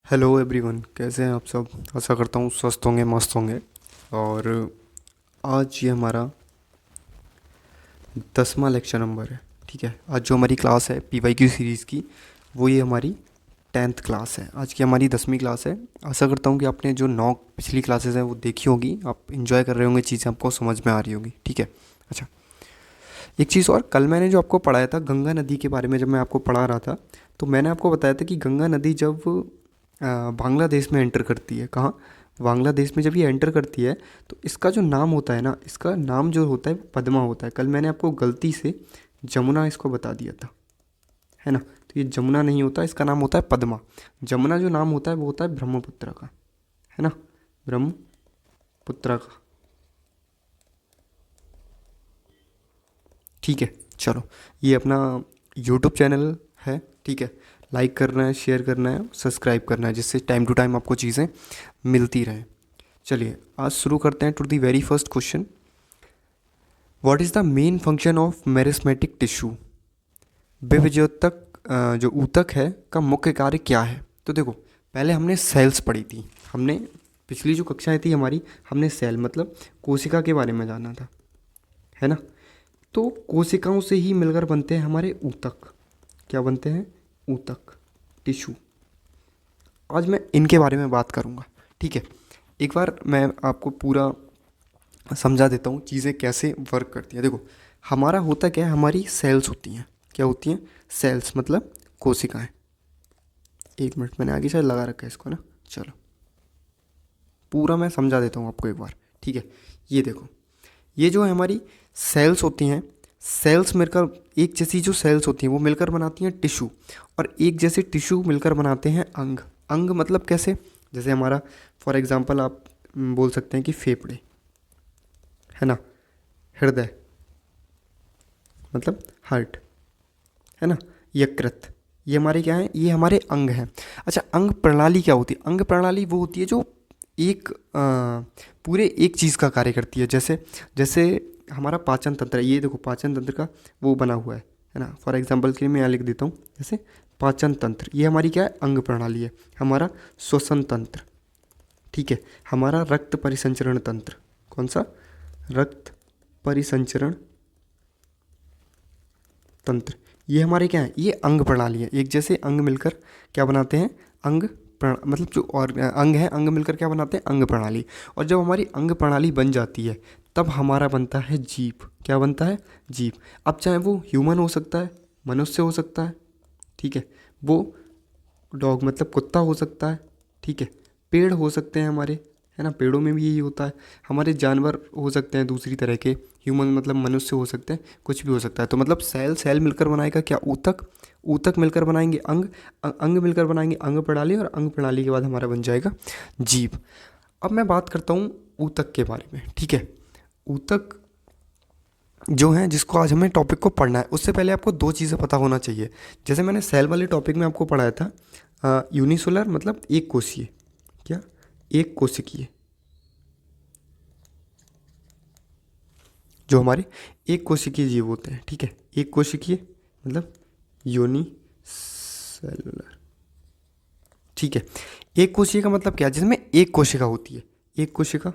Hello everyone, कैसे हैं आप सब। आशा करता हूँ स्वस्थ होंगे, मस्त होंगे। और आज ये हमारा 10वां लेक्चर नंबर है। ठीक है, आज जो हमारी क्लास है पीवाईक्यू सीरीज़ की, वो ये हमारी 10th क्लास है। आज की हमारी 10वीं क्लास है। आशा करता हूँ कि आपने जो 9 पिछली क्लासेस हैं वो देखी होगी, आप इंजॉय कर रहे होंगे, चीज़ें आपको समझ में आ रही होगी। ठीक है। अच्छा, एक चीज़ और, कल मैंने जो आपको पढ़ाया था गंगा नदी के बारे में, जब मैं आपको पढ़ा रहा था तो मैंने आपको बताया था कि गंगा नदी जब बांग्लादेश में एंटर करती है, कहाँ, बांग्लादेश में जब ये एंटर करती है तो इसका जो नाम होता है ना, इसका नाम जो होता है वो पद्मा होता है। कल मैंने आपको गलती से जमुना इसको बता दिया था, है ना। तो ये जमुना नहीं होता, इसका नाम होता है पद्मा। जमुना जो नाम होता है वो होता है ब्रह्मपुत्र का, है ना, ब्रह्मपुत्र का। ठीक है, चलो, ये अपना यूट्यूब चैनल है। ठीक है, लाइक करना है, शेयर करना है, सब्सक्राइब करना है, जिससे टाइम टू टाइम आपको चीज़ें मिलती रहें। चलिए आज शुरू करते हैं to the very first question. What is the main function of meristematic tissue. विभज्योतक जो ऊतक है का मुख्य कार्य क्या है। तो देखो, पहले हमने सेल्स पढ़ी थी, हमने पिछली जो कक्षाएं थी हमारी, हमने सेल मतलब कोशिका के बारे में जाना था, है ना। तो कोशिकाओं से ही मिलकर बनते हैं हमारे ऊतक। क्या बनते हैं? ऊतक, टिश्यू। आज मैं इनके बारे में बात करूँगा। ठीक है, एक बार मैं आपको पूरा समझा देता हूँ चीज़ें कैसे वर्क करती हैं। देखो, हमारा होता क्या है, हमारी सेल्स होती हैं। क्या होती हैं? सेल्स मतलब कोशिकाएं। एक मिनट, मैंने आगे शायद लगा रखा है इसको ना। चलो पूरा मैं समझा देता हूँ आपको एक बार। ठीक है, ये देखो, ये जो है हमारी सेल्स होती हैं। सेल्स मिलकर, एक जैसी जो सेल्स होती हैं वो मिलकर बनाती हैं टिश्यू, और एक जैसे टिश्यू मिलकर बनाते हैं अंग। अंग मतलब कैसे? जैसे हमारा फॉर एग्जांपल आप बोल सकते हैं कि फेफड़े, है ना, हृदय मतलब हार्ट, है ना, यकृत, ये हमारे क्या हैं? ये हमारे अंग हैं। अच्छा, अंग प्रणाली क्या होती है? अंग प्रणाली वो होती है जो एक पूरे एक चीज़ का कार्य करती है। जैसे जैसे हमारा पाचन तंत्र है, ये देखो पाचन तंत्र का वो बना हुआ है ना। फॉर एग्जांपल के लिए मैं यहाँ लिख देता हूँ, जैसे पाचन तंत्र, ये हमारी क्या है? अंग प्रणाली है। हमारा श्वसन तंत्र, ठीक है, हमारा रक्त परिसंचरण तंत्र, कौन सा? रक्त परिसंचरण तंत्र, ये हमारे क्या है? ये अंग प्रणाली है। एक जैसे अंग मिलकर क्या बनाते हैं? अंग मतलब जो और अंग है, अंग मिलकर क्या बनाते हैं? अंग प्रणाली। और जब हमारी अंग प्रणाली बन जाती है तब हमारा बनता है जीव। क्या बनता है? जीव। अब चाहे वो ह्यूमन हो सकता है, मनुष्य हो सकता है, ठीक है, वो डॉग मतलब कुत्ता हो सकता है, ठीक है, पेड़ हो सकते हैं हमारे, है ना, पेड़ों में भी यही होता है। हमारे जानवर हो सकते हैं दूसरी तरह के, ह्यूमन मतलब मनुष्य हो सकते हैं, कुछ भी हो सकता है। तो मतलब सेल सेल मिलकर बनाएगा क्या? ऊतक। ऊतक मिलकर बनाएंगे अंग, अंग मिलकर बनाएंगे अंग प्रणाली, और अंग प्रणाली के बाद हमारा बन जाएगा जीव। अब मैं बात करता हूँ ऊतक के बारे में। ठीक है, ऊतक जो है जिसको आज हमें टॉपिक को पढ़ना है, उससे पहले आपको दो चीज़ें पता होना चाहिए। जैसे मैंने सेल वाले टॉपिक में आपको पढ़ाया था, यूनिसेलुलर मतलब एक कोशीय, क्या? एक कोशिकीय। जो हमारे एक कोशिकीय जीव होते हैं, ठीक है, एक कोशिकीय मतलब यूनी सेलुलर। ठीक है, एक कोशिका का मतलब क्या? जिसमें एक कोशिका होती है। एक कोशिका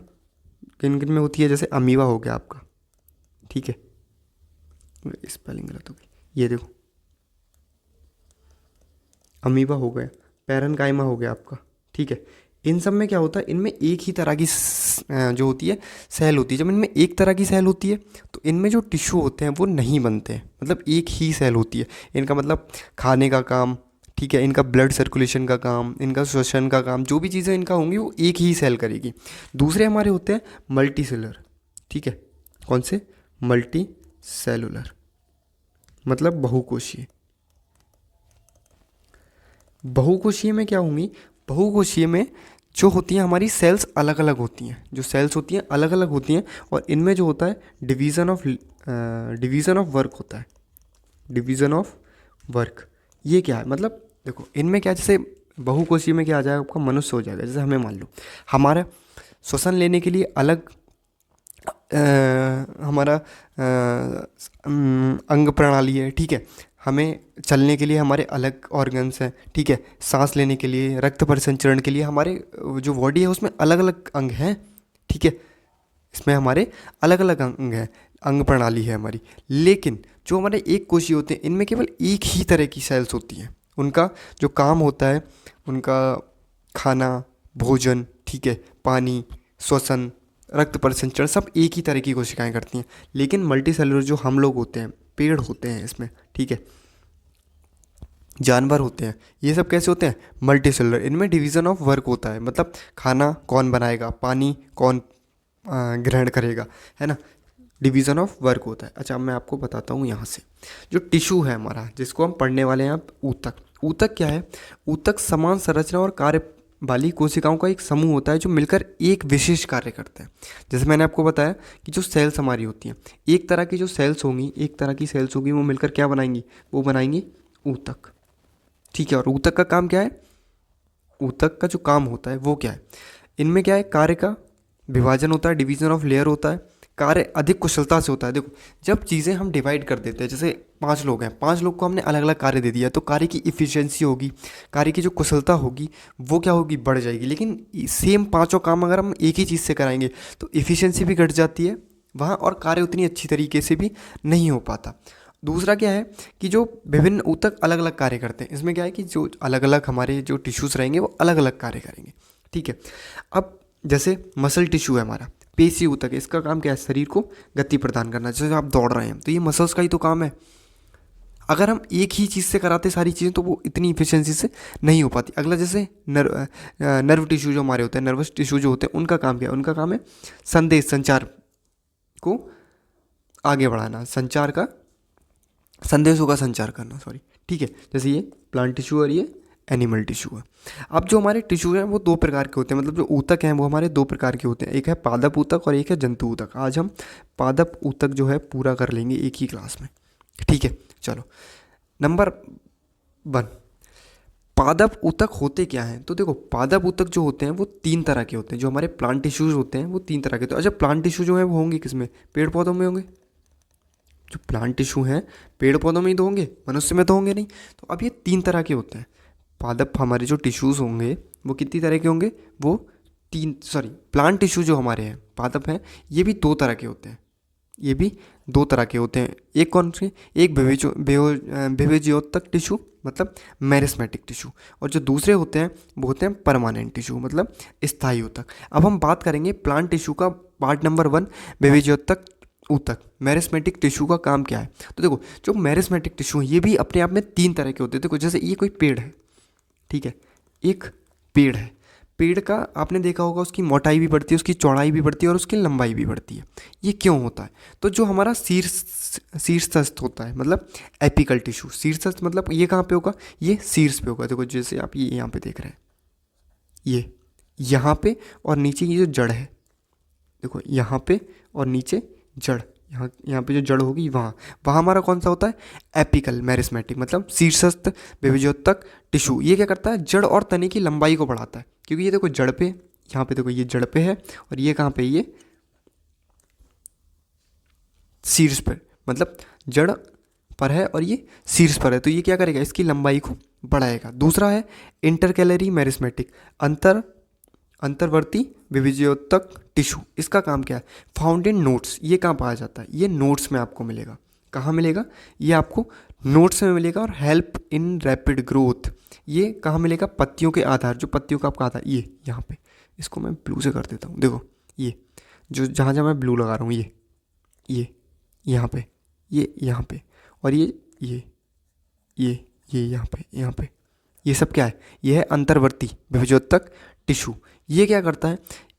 किन किन में होती है? जैसे अमीबा हो गया आपका, ठीक है, स्पेलिंग गलत हो गई, ये देखो अमीबा हो गया, पैरनकाइमा हो गया आपका, ठीक है। इन सब में क्या होता है? इनमें एक ही तरह की जो होती है सेल होती है। जब इनमें एक तरह की सेल होती है तो इनमें जो टिश्यू होते हैं वो नहीं बनते हैं, मतलब एक ही सेल होती है। इनका मतलब खाने का काम, ठीक है, इनका ब्लड सर्कुलेशन का काम, इनका श्वसन का काम, जो भी चीज़ें इनका होंगी वो एक ही सेल करेगी। दूसरे हमारे होते हैं मल्टी सेलर, ठीक है, कौन से? मल्टी सेलुलर मतलब बहुकोशीय। बहुकोशीय में क्या होंगी? बहुकोशीय में जो होती हैं हमारी सेल्स अलग अलग होती हैं, जो सेल्स होती हैं अलग अलग होती हैं, और इनमें जो होता है डिवीज़न ऑफ वर्क होता है। डिवीज़न ऑफ वर्क, ये क्या है? मतलब देखो इनमें क्या, जैसे बहुकोशीय में क्या आ जाएगा आपका? मनुष्य हो जाएगा। जैसे हमें मान लो हमारा श्वसन लेने के लिए अलग हमारा अंग प्रणाली है, ठीक है, हमें चलने के लिए हमारे अलग ऑर्गन्स हैं, ठीक है। सांस लेने के लिए, रक्त परिसंचरण के लिए हमारे जो बॉडी है उसमें अलग अलग अंग हैं, ठीक है। इसमें हमारे अलग अलग अंग हैं, अंग प्रणाली है हमारी। लेकिन जो हमारे एक कोशिकीय होते हैं इनमें केवल एक ही तरह की सेल्स होती हैं। उनका जो काम होता है, उनका खाना, भोजन, ठीक है, पानी, श्वसन, रक्त परिसंचरण, सब एक ही तरह की कोशिकाएं करती हैं। लेकिन मल्टी सेलुलर जो हम लोग होते हैं, पेड़ होते हैं इसमें, ठीक है, जानवर होते हैं, ये सब कैसे होते हैं? Multi cellular. इनमें डिवीज़न ऑफ वर्क होता है, मतलब खाना कौन बनाएगा, पानी कौन ग्रहण करेगा, है ना। डिवीज़न ऑफ वर्क होता है। अच्छा, मैं आपको बताता हूँ यहाँ से जो टिश्यू है हमारा, जिसको हम पढ़ने वाले हैं अब, ऊतक। ऊतक क्या है? ऊतक समान संरचना और कार्य वाली कोशिकाओं का एक समूह होता है जो मिलकर एक विशेष कार्य करते हैं। जैसे मैंने आपको बताया कि जो सेल्स हमारी होती हैं, एक तरह की जो सेल्स होंगी, एक तरह की सेल्स होगी, वो मिलकर क्या बनाएंगी? वो बनाएंगी ऊतक, ठीक है। और ऊतक का काम क्या है? ऊतक का जो काम होता है वो क्या है? इनमें क्या है? कार्य का विभाजन होता है, डिवीजन ऑफ लेयर होता है। कार्य अधिक कुशलता से होता है। देखो, जब चीज़ें हम डिवाइड कर देते हैं, जैसे 5 लोग हैं, 5 लोग को हमने अलग अलग कार्य दे दिया, तो कार्य की इफ़िशियंसी होगी, कार्य की जो कुशलता होगी वो क्या होगी? बढ़ जाएगी। लेकिन सेम पाँचों काम अगर हम एक ही चीज़ से कराएंगे तो इफ़िशियंसी भी घट जाती है वहाँ, और कार्य उतनी अच्छी तरीके से भी नहीं हो पाता। दूसरा क्या है कि जो विभिन्न ऊतक अलग अलग कार्य करते हैं, इसमें क्या है कि जो अलग अलग हमारे जो टिश्यूज़ रहेंगे वो अलग अलग कार्य करेंगे, ठीक है। अब जैसे मसल टिश्यू है हमारा, पेशी ऊतक है, इसका काम क्या है? शरीर को गति प्रदान करना। जैसे आप दौड़ रहे हैं तो ये मसल्स का ही तो काम है। अगर हम एक ही चीज़ से कराते सारी चीज़ें तो वो इतनी इफिशियंसी से नहीं हो पाती। अगला जैसे नर्व टिश्यू जो हमारे होते हैं, नर्वस टिश्यू जो होते हैं, उनका काम क्या है? उनका काम है संदेश, संचार को आगे बढ़ाना, संचार का, संदेशों का संचार करना, सॉरी, ठीक है। जैसे ये प्लांट टिश्यू और ये एनिमल टिश्यू है। अब जो हमारे टिश्यू हैं वो 2 प्रकार के होते हैं, मतलब जो ऊतक हैं वो हमारे 2 प्रकार के होते हैं, एक है पादप ऊतक और एक है जंतु ऊतक। आज हम पादप ऊतक जो है पूरा कर लेंगे एक ही क्लास में, ठीक है। चलो, नंबर 1, पादप ऊतक होते क्या हैं? तो देखो, पादप ऊतक जो होते हैं वो 3 तरह के होते हैं। जो हमारे प्लांट टिश्यूज होते हैं वो 3 तरह के होते हैं। अच्छा, प्लांट टिश्यू जो है वो होंगे किस में? पेड़ पौधों में होंगे। जो प्लांट टिश्यू हैं पेड़ पौधों में ही तो होंगे, मनुष्य में तो होंगे नहीं। तो अब ये 3 तरह के होते हैं। पादप हमारे जो टिश्यूज़ होंगे वो कितनी तरह के होंगे? वो प्लांट टिश्यू जो हमारे हैं, पादप हैं, ये भी 2 तरह के होते हैं। ये भी 2 तरह के होते हैं। एक कौन से? एक विभेज्योतक टिश्यू, मतलब मेरिस्मेटिक टिश्यू, और जो दूसरे होते हैं वो होते हैं परमानेंट टिश्यू, मतलब स्थायी ऊतक। अब हम बात करेंगे प्लांट टिश्यू का, पार्ट नंबर 1, विभेज्योतक ऊतक। मेरिस्मेटिक टिश्यू का काम क्या है? तो देखो, जो मेरिस्मेटिक टिश्यू है ये भी अपने आप में 3 तरह के होते हैं। देखो, जैसे ये कोई पेड़ है, ठीक है, एक पेड़ है। पेड़ का आपने देखा होगा उसकी मोटाई भी बढ़ती है, उसकी चौड़ाई भी बढ़ती है और उसकी लंबाई भी बढ़ती है। ये क्यों होता है? तो जो हमारा शीर्षस्थ होता है, मतलब एपिकल टिश्यू, शीर्षस्थ मतलब ये कहाँ पे होगा? ये शीर्ष पे होगा। देखो, जैसे आप ये यहाँ पे देख रहे हैं, ये यहाँ पे, और नीचे ये जो जड़ है, देखो यहाँ पे और नीचे जड़, यहाँ पे जो जड़ होगी वहाँ वहाँ हमारा कौन सा होता है? एपिकल मेरिस्मेटिक, मतलब शीर्षस्थ विभेज्योतक टिश्यू। ये क्या करता है? जड़ और तने की लंबाई को बढ़ाता है। क्योंकि ये देखो जड़ पे, यहाँ पे देखो ये जड़ पे है, और ये कहाँ पे? ये शीर्ष पर, मतलब जड़ पर है और ये शीर्ष पर है। तो ये क्या करेगा? इसकी लंबाई को बढ़ाएगा। दूसरा है इंटरकैलरी मेरिस्मेटिक, अंतर्वर्ती विभेज्योतक टिश्यू। इसका काम क्या है? Found in notes. ये कहाँ पाया जाता है? ये नोट्स में आपको मिलेगा। कहाँ मिलेगा? ये आपको नोट्स में मिलेगा। और हेल्प इन रैपिड ग्रोथ, ये कहाँ मिलेगा? पत्तियों के आधार, जो पत्तियों का आपका आधार, ये यहाँ पे, इसको मैं ब्लू से कर देता हूँ। देखो, ये जो जहाँ जहाँ मैं ब्लू लगा रहा हूँ, ये यहाँ पे, ये यहाँ पे, और ये यहाँ पे, ये सब क्या है? ये है अंतर्वर्ती विभेज्योतक टिश्यू। ये क्या करता है?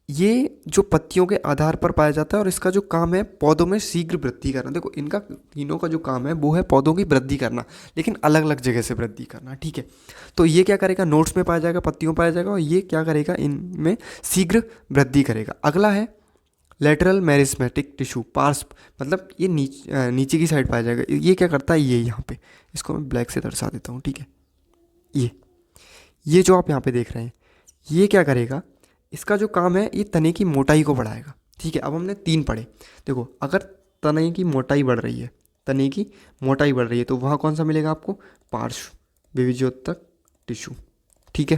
ये जो पत्तियों के आधार पर पाया जाता है, और इसका जो काम है पौधों में शीघ्र वृद्धि करना। देखो, इनका तीनों का जो काम है वो है पौधों की वृद्धि करना, लेकिन अलग अलग जगह से वृद्धि करना, ठीक है। तो ये क्या करेगा? नोट्स में पाया जाएगा, पत्तियों में पाया जाएगा, और ये क्या करेगा? इनमें शीघ्र वृद्धि करेगा। अगला है लेटरल मेरिस्मेटिक टिश्यू, पार्श्व, मतलब ये नीचे की साइड पाया जाएगा। ये क्या करता है? ये यहाँ पे, इसको मैं ब्लैक से दर्शा देता हूँ, ठीक है। ये जो आप यहाँ पे देख रहे हैं, ये क्या करेगा? इसका जो काम है, ये तने की मोटाई को बढ़ाएगा, ठीक है। अब हमने 3 पढ़े। देखो, अगर तने की मोटाई बढ़ रही है तने की मोटाई बढ़ रही है तो वहाँ कौन सा मिलेगा आपको, पार्श्व विविजोत्तक टिश्यू, ठीक है,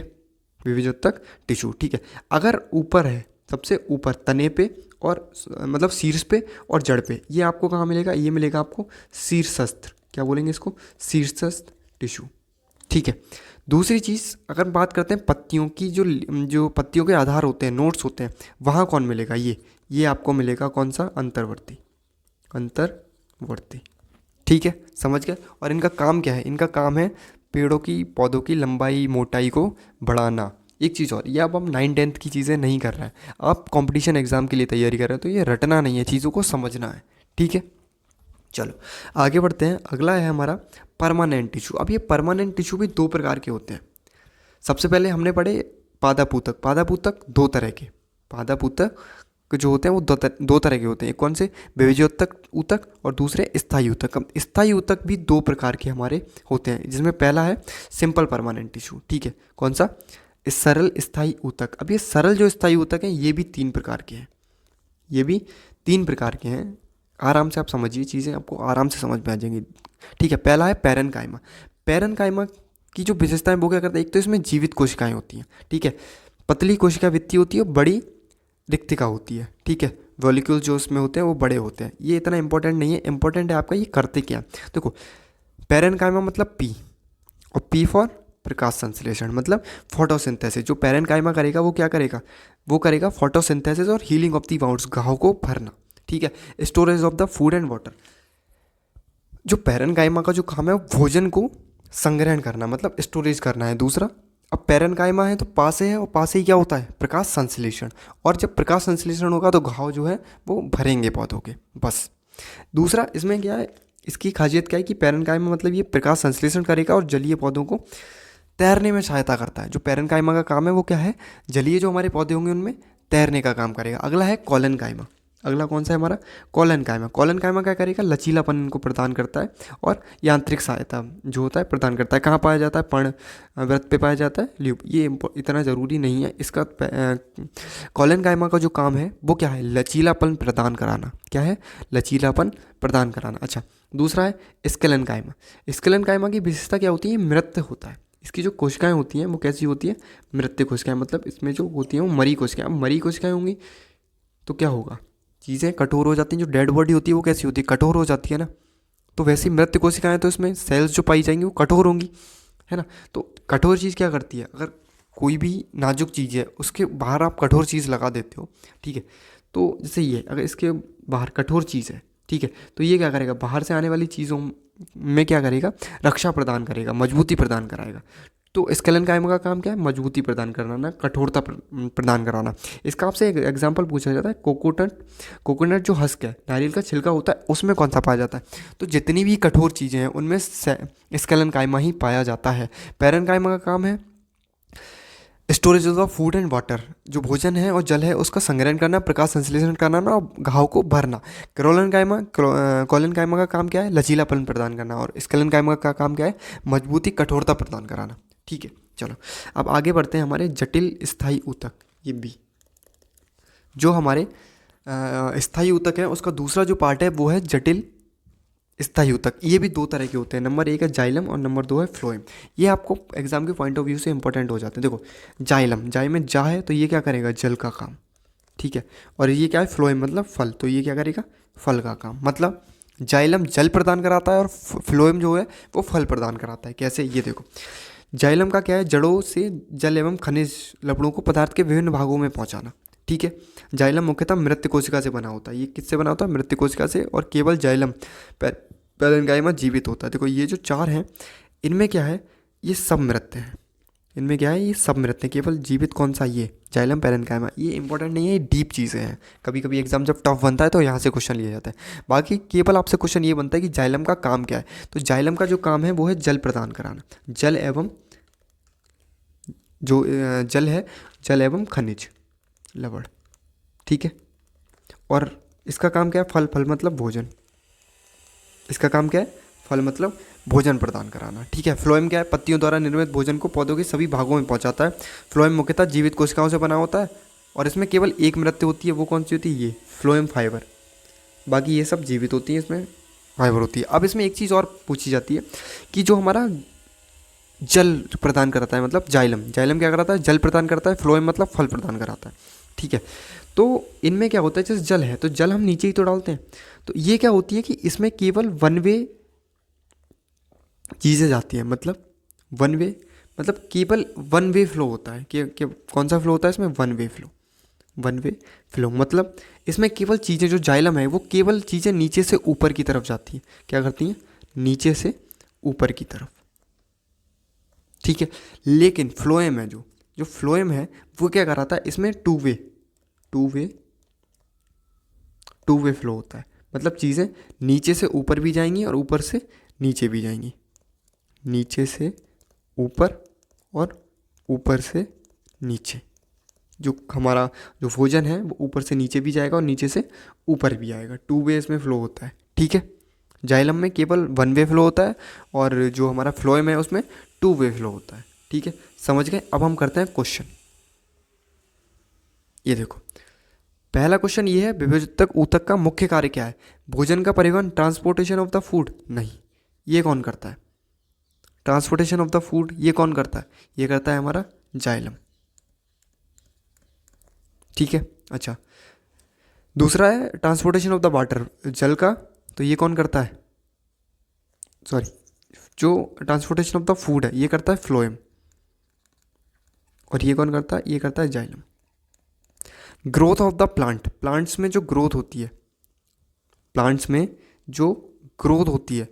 विविजोत्तक टिश्यू, ठीक है। अगर ऊपर है, सबसे ऊपर तने पे और मतलब शीर्ष पे और जड़ पे, ये आपको कहाँ मिलेगा, ये मिलेगा आपको शीर्षस्थ, क्या बोलेंगे इसको, शीर्षस्थ टिश्यू, ठीक है। दूसरी चीज़ अगर बात करते हैं पत्तियों की, जो जो पत्तियों के आधार होते हैं, नोट्स होते हैं, वहाँ कौन मिलेगा, ये आपको मिलेगा कौन सा, अंतर्वर्ती, अंतर्वर्ती, ठीक है, समझ गए। और इनका काम क्या है, इनका काम है पेड़ों की, पौधों की लंबाई मोटाई को बढ़ाना। एक चीज़ और, ये अब हम 9-10 की चीज़ें नहीं कर रहे हैं, आप कंपटीशन एग्जाम के लिए तैयारी कर रहे हैं, तो ये रटना नहीं है, चीज़ों को समझना है, ठीक है। चलो आगे बढ़ते हैं। अगला है हमारा परमानेंट टिश्यू। अब ये परमानेंट टिश्यू भी दो प्रकार के होते हैं। सबसे पहले हमने पढ़े पादापूतक। पादापूतक दो तरह के, पादापूतक जो होते हैं वो दो तरह के होते हैं। एक कौन से, विविजोत्तक ऊतक और दूसरे स्थायी ऊतक। अब स्थायी ऊतक भी दो प्रकार के हमारे होते हैं, जिसमें पहला है सिंपल परमानेंट टिश्यू, ठीक है, कौन सा, सरल स्थायी ऊतक। अब ये सरल जो स्थायी ऊतक हैं ये भी 3 प्रकार के हैं, ये भी 3 प्रकार के हैं। आराम से आप समझिए, चीज़ें आपको आराम से समझ में आ जाएंगी, ठीक है। पहला है पैरेनकाइमा। पैरेनकाइमा की जो विशेषताएं वो क्या करते हैं, एक तो इसमें जीवित कोशिकाएं होती हैं, ठीक है, पतली कोशिका भित्ति होती है, बड़ी रिक्तिका होती है, ठीक है, वॉलिक्यूल जो उसमें होते हैं वो बड़े होते हैं। ये इतना इंपॉर्टेंट नहीं है, इंपॉर्टेंट है आपका ये करते क्या। देखो पैरेनकाइमा मतलब पी, और पी फॉर प्रकाश संश्लेषण, मतलब फोटोसिंथेसिस। जो पैरेनकाइमा करेगा वो क्या करेगा, वो करेगा फोटोसिंथेसिस और हीलिंग ऑफ दी वाउंड्स, घाव को भरना, ठीक है, storage of the food and water. जो पैरेनकाइमा का जो काम है वो भोजन को संग्रहण करना, मतलब स्टोरेज करना है। दूसरा, अब पैरेनकाइमा है तो पासे है, और पासे ही क्या होता है, प्रकाश संश्लेषण, और जब प्रकाश संश्लेषण होगा तो घाव जो है वो भरेंगे पौधों के, बस। दूसरा इसमें क्या है, इसकी खासियत क्या है कि पैरेनकाइमा मतलब ये प्रकाश संश्लेषण करेगा और जलीय पौधों को तैरने में सहायता करता है। जो पैरेनकाइमा का काम है वो क्या है, जलीय जो हमारे पौधे होंगे उनमें तैरने का काम करेगा। अगला है कॉलनकाइमा। अगला कौन सा है हमारा, कॉलनकाइमा। कॉलनकाइमा क्या करेगा, लचीलापन को प्रदान करता है और यांत्रिक सहायता जो होता है प्रदान करता है। कहाँ पाया जाता है, पर्ण व्रत पे पाया जाता है, ल्यूब। ये इतना ज़रूरी नहीं है इसका। कॉलनकाइमा का जो काम है वो क्या है, लचीलापन प्रदान कराना। क्या है, लचीलापन प्रदान कराना। अच्छा, दूसरा है स्केलेनकाइमा। स्केलेनकाइमा की विशेषता क्या होती है, मृत होता है। इसकी जो कोशिकाएं होती हैं वो कैसी होती है, मृत कोशिकाएं, मतलब इसमें जो होती हैं वो मरी कोशिकाएं। अब मरी कोशिकाएं होंगी तो क्या होगा, चीज़ें कठोर हो जाती हैं। जो डेड बॉडी होती है वो कैसी होती है, कठोर हो जाती है ना। तो वैसी मृत कोशिकाएं, तो इसमें सेल्स जो पाई जाएंगी वो कठोर होंगी, है ना। तो कठोर चीज़ क्या करती है, अगर कोई भी नाजुक चीज़ है उसके बाहर आप कठोर चीज़ लगा देते हो, ठीक है, तो जैसे ये अगर इसके बाहर कठोर चीज़ है, ठीक है, तो ये क्या करेगा, बाहर से आने वाली चीज़ों में क्या करेगा, रक्षा प्रदान करेगा, मजबूती प्रदान कराएगा। तो स्केलेनकाइमा का काम क्या है, मजबूती प्रदान कराना, कठोरता प्रदान कराना। इसका आपसे एक एग्जांपल पूछा जाता है, कोकोनट जो हस्क है, नारियल का छिलका होता है, उसमें कौन सा पाया जाता है। तो जितनी भी कठोर चीज़ें हैं उनमें स्केलेनकाइमा ही पाया जाता है। पैरेनकाइमा का काम है storage of food and water, जो भोजन है और जल है उसका संग्रहण करना, प्रकाश संश्लेषण करना ना, और घाव को भरना। कॉलनकाइमा का काम क्या है, लचीलापन प्रदान करना, और स्केलेनकाइमा का काम क्या है, मजबूती कठोरता प्रदान कराना, ठीक है। चलो अब आगे बढ़ते हैं हमारे जटिल स्थायी ऊतक। ये भी जो हमारे स्थायी ऊतक है उसका दूसरा जो पार्ट है वो है जटिल स्थायी ऊतक। ये भी दो तरह के होते हैं, नंबर 1 है जाइलम और नंबर 2 है फ्लोएम। ये आपको एग्जाम के पॉइंट ऑफ व्यू से इंपॉर्टेंट हो जाते हैं। देखो जाइलम, जाई में जा है तो ये क्या करेगा, जल का काम, ठीक है, और ये क्या है, फ्लोएम मतलब फल, तो ये क्या करेगा, फल का काम। मतलब जाइलम जल प्रदान कराता है और फ्लोएम जो है वो फल प्रदान कराता है। कैसे, ये देखो जाइलम का क्या है, जड़ों से जल एवं खनिज लवणों को पदार्थ के विभिन्न भागों में पहुंचाना, ठीक है। जाइलम मुख्यतः मृत कोशिका से बना होता है। ये किससे बना होता है, मृत कोशिका से, और केवल जाइलम पैरेनकाइमा जीवित होता है। देखो ये जो 4 हैं इनमें क्या है, ये सब मृत हैं। इनमें क्या है, ये सब मृत हैं, केवल जीवित कौन सा, ये जाइलम पैरेनकाइमा। ये इंपॉर्टेंट नहीं है, ये डीप चीज़ें हैं। कभी कभी एग्जाम जब टफ बनता है तो यहाँ से क्वेश्चन लिया जाता है। बाकी केवल आपसे क्वेश्चन ये बनता है कि जाइलम का काम क्या है। तो जाइलम का जो काम है वो है जल प्रदान कराना, जल एवं जो जल है, जल एवं खनिज लवण, ठीक है। और इसका काम क्या है, फल, फल मतलब भोजन। इसका काम क्या है, फल मतलब भोजन प्रदान कराना, ठीक है। फ्लोएम क्या है, पत्तियों द्वारा निर्मित भोजन को पौधों के सभी भागों में पहुंचाता है। फ्लोएम मुख्यतः जीवित कोशिकाओं से बना होता है और इसमें केवल एक मृत्यु होती है, वो कौन सी होती है, ये फ्लोएम फाइबर। बाकी ये सब जीवित होती है, इसमें वाइपर होती है। अब इसमें एक चीज़ और पूछी जाती है कि जो हमारा जल प्रदान करता है, मतलब जाइलम, जाइलम क्या कराता है, जल प्रदान करता है, फ्लोएम मतलब फल प्रदान कराता है, ठीक है। तो इनमें क्या होता है, जैसे जल है तो जल हम नीचे ही तो डालते हैं, तो ये क्या होती है कि इसमें केवल वन वे चीज़ें जाती हैं, मतलब वन वे मतलब केवल वन वे फ्लो होता है कि कौन सा फ्लो होता है इसमें, one way flow, one way flow मतलब इसमें केवल चीज़ें, जो जाइलम है वो केवल चीज़ें नीचे से ऊपर की तरफ जाती हैं, क्या करती हैं, नीचे से ऊपर की तरफ, ठीक है। लेकिन फ्लोएम है, जो जो फ्लोएम है वो क्या कराता है, इसमें two way two way flow होता है, मतलब चीज़ें नीचे से ऊपर भी जाएंगी और ऊपर से नीचे भी जाएंगी, नीचे से ऊपर और ऊपर से नीचे। जो हमारा जो भोजन है वो ऊपर से नीचे भी जाएगा और नीचे से ऊपर भी आएगा, टू वे इसमें फ्लो होता है, ठीक है। जाइलम में केवल वन वे फ्लो होता है और जो हमारा फ्लोएम है उसमें टू वे फ्लो होता है, ठीक है, समझ गए। अब हम करते हैं क्वेश्चन। ये देखो, पहला क्वेश्चन ये है, विभेजक ऊतक का मुख्य कार्य क्या है, भोजन का परिवहन, ट्रांसपोर्टेशन ऑफ द फूड, नहीं, ये कौन करता है, ट्रांसपोर्टेशन ऑफ द फूड ये कौन करता है, ये करता है हमारा जाइलम, ठीक है। अच्छा, दूसरा है ट्रांसपोर्टेशन ऑफ द वाटर, जल का, तो ये कौन करता है, सॉरी, जो ट्रांसपोर्टेशन ऑफ द फूड है ये करता है फ्लोएम, और ये कौन करता है, ये करता है xylem. Growth of the plant, plants में जो ग्रोथ होती है, प्लांट्स में जो ग्रोथ होती है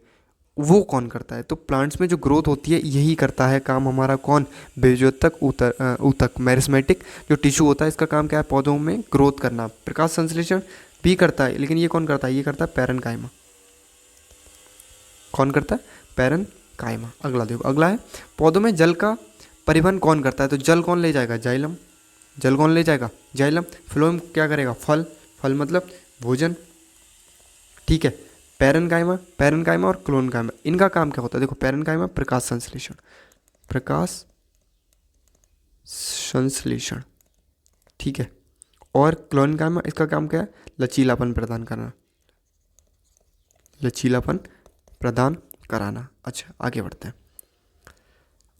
वो कौन करता है, तो प्लांट्स में जो ग्रोथ होती है यही करता है काम हमारा कौन, विभेजक ऊतक, मेरिस्मेटिक जो टिश्यू होता है इसका काम क्या है, पौधों में ग्रोथ करना। प्रकाश संश्लेषण भी करता है, लेकिन ये कौन करता है, ये करता है पैरेन्काइमा, कौन करता है, पैरेन्काइमा। अगला देखो, अगला है पौधों में जल का परिवहन कौन करता है, तो जल कौन ले जाएगा, जाइलम, जल कौन ले जाएगा, जाइलम। फ्लोएम क्या करेगा, फल, फल मतलब भोजन, ठीक है। पैरेन्काइमा, पैरेन्काइमा और क्लोनकाइमा, इनका काम क्या होता है, देखो पैरेन्काइमा प्रकाश संश्लेषण, प्रकाश संश्लेषण, ठीक है, और क्लोनकाइमा इसका काम क्या है, लचीलापन प्रदान करना, लचीलापन प्रदान कराना। अच्छा, आगे बढ़ते हैं।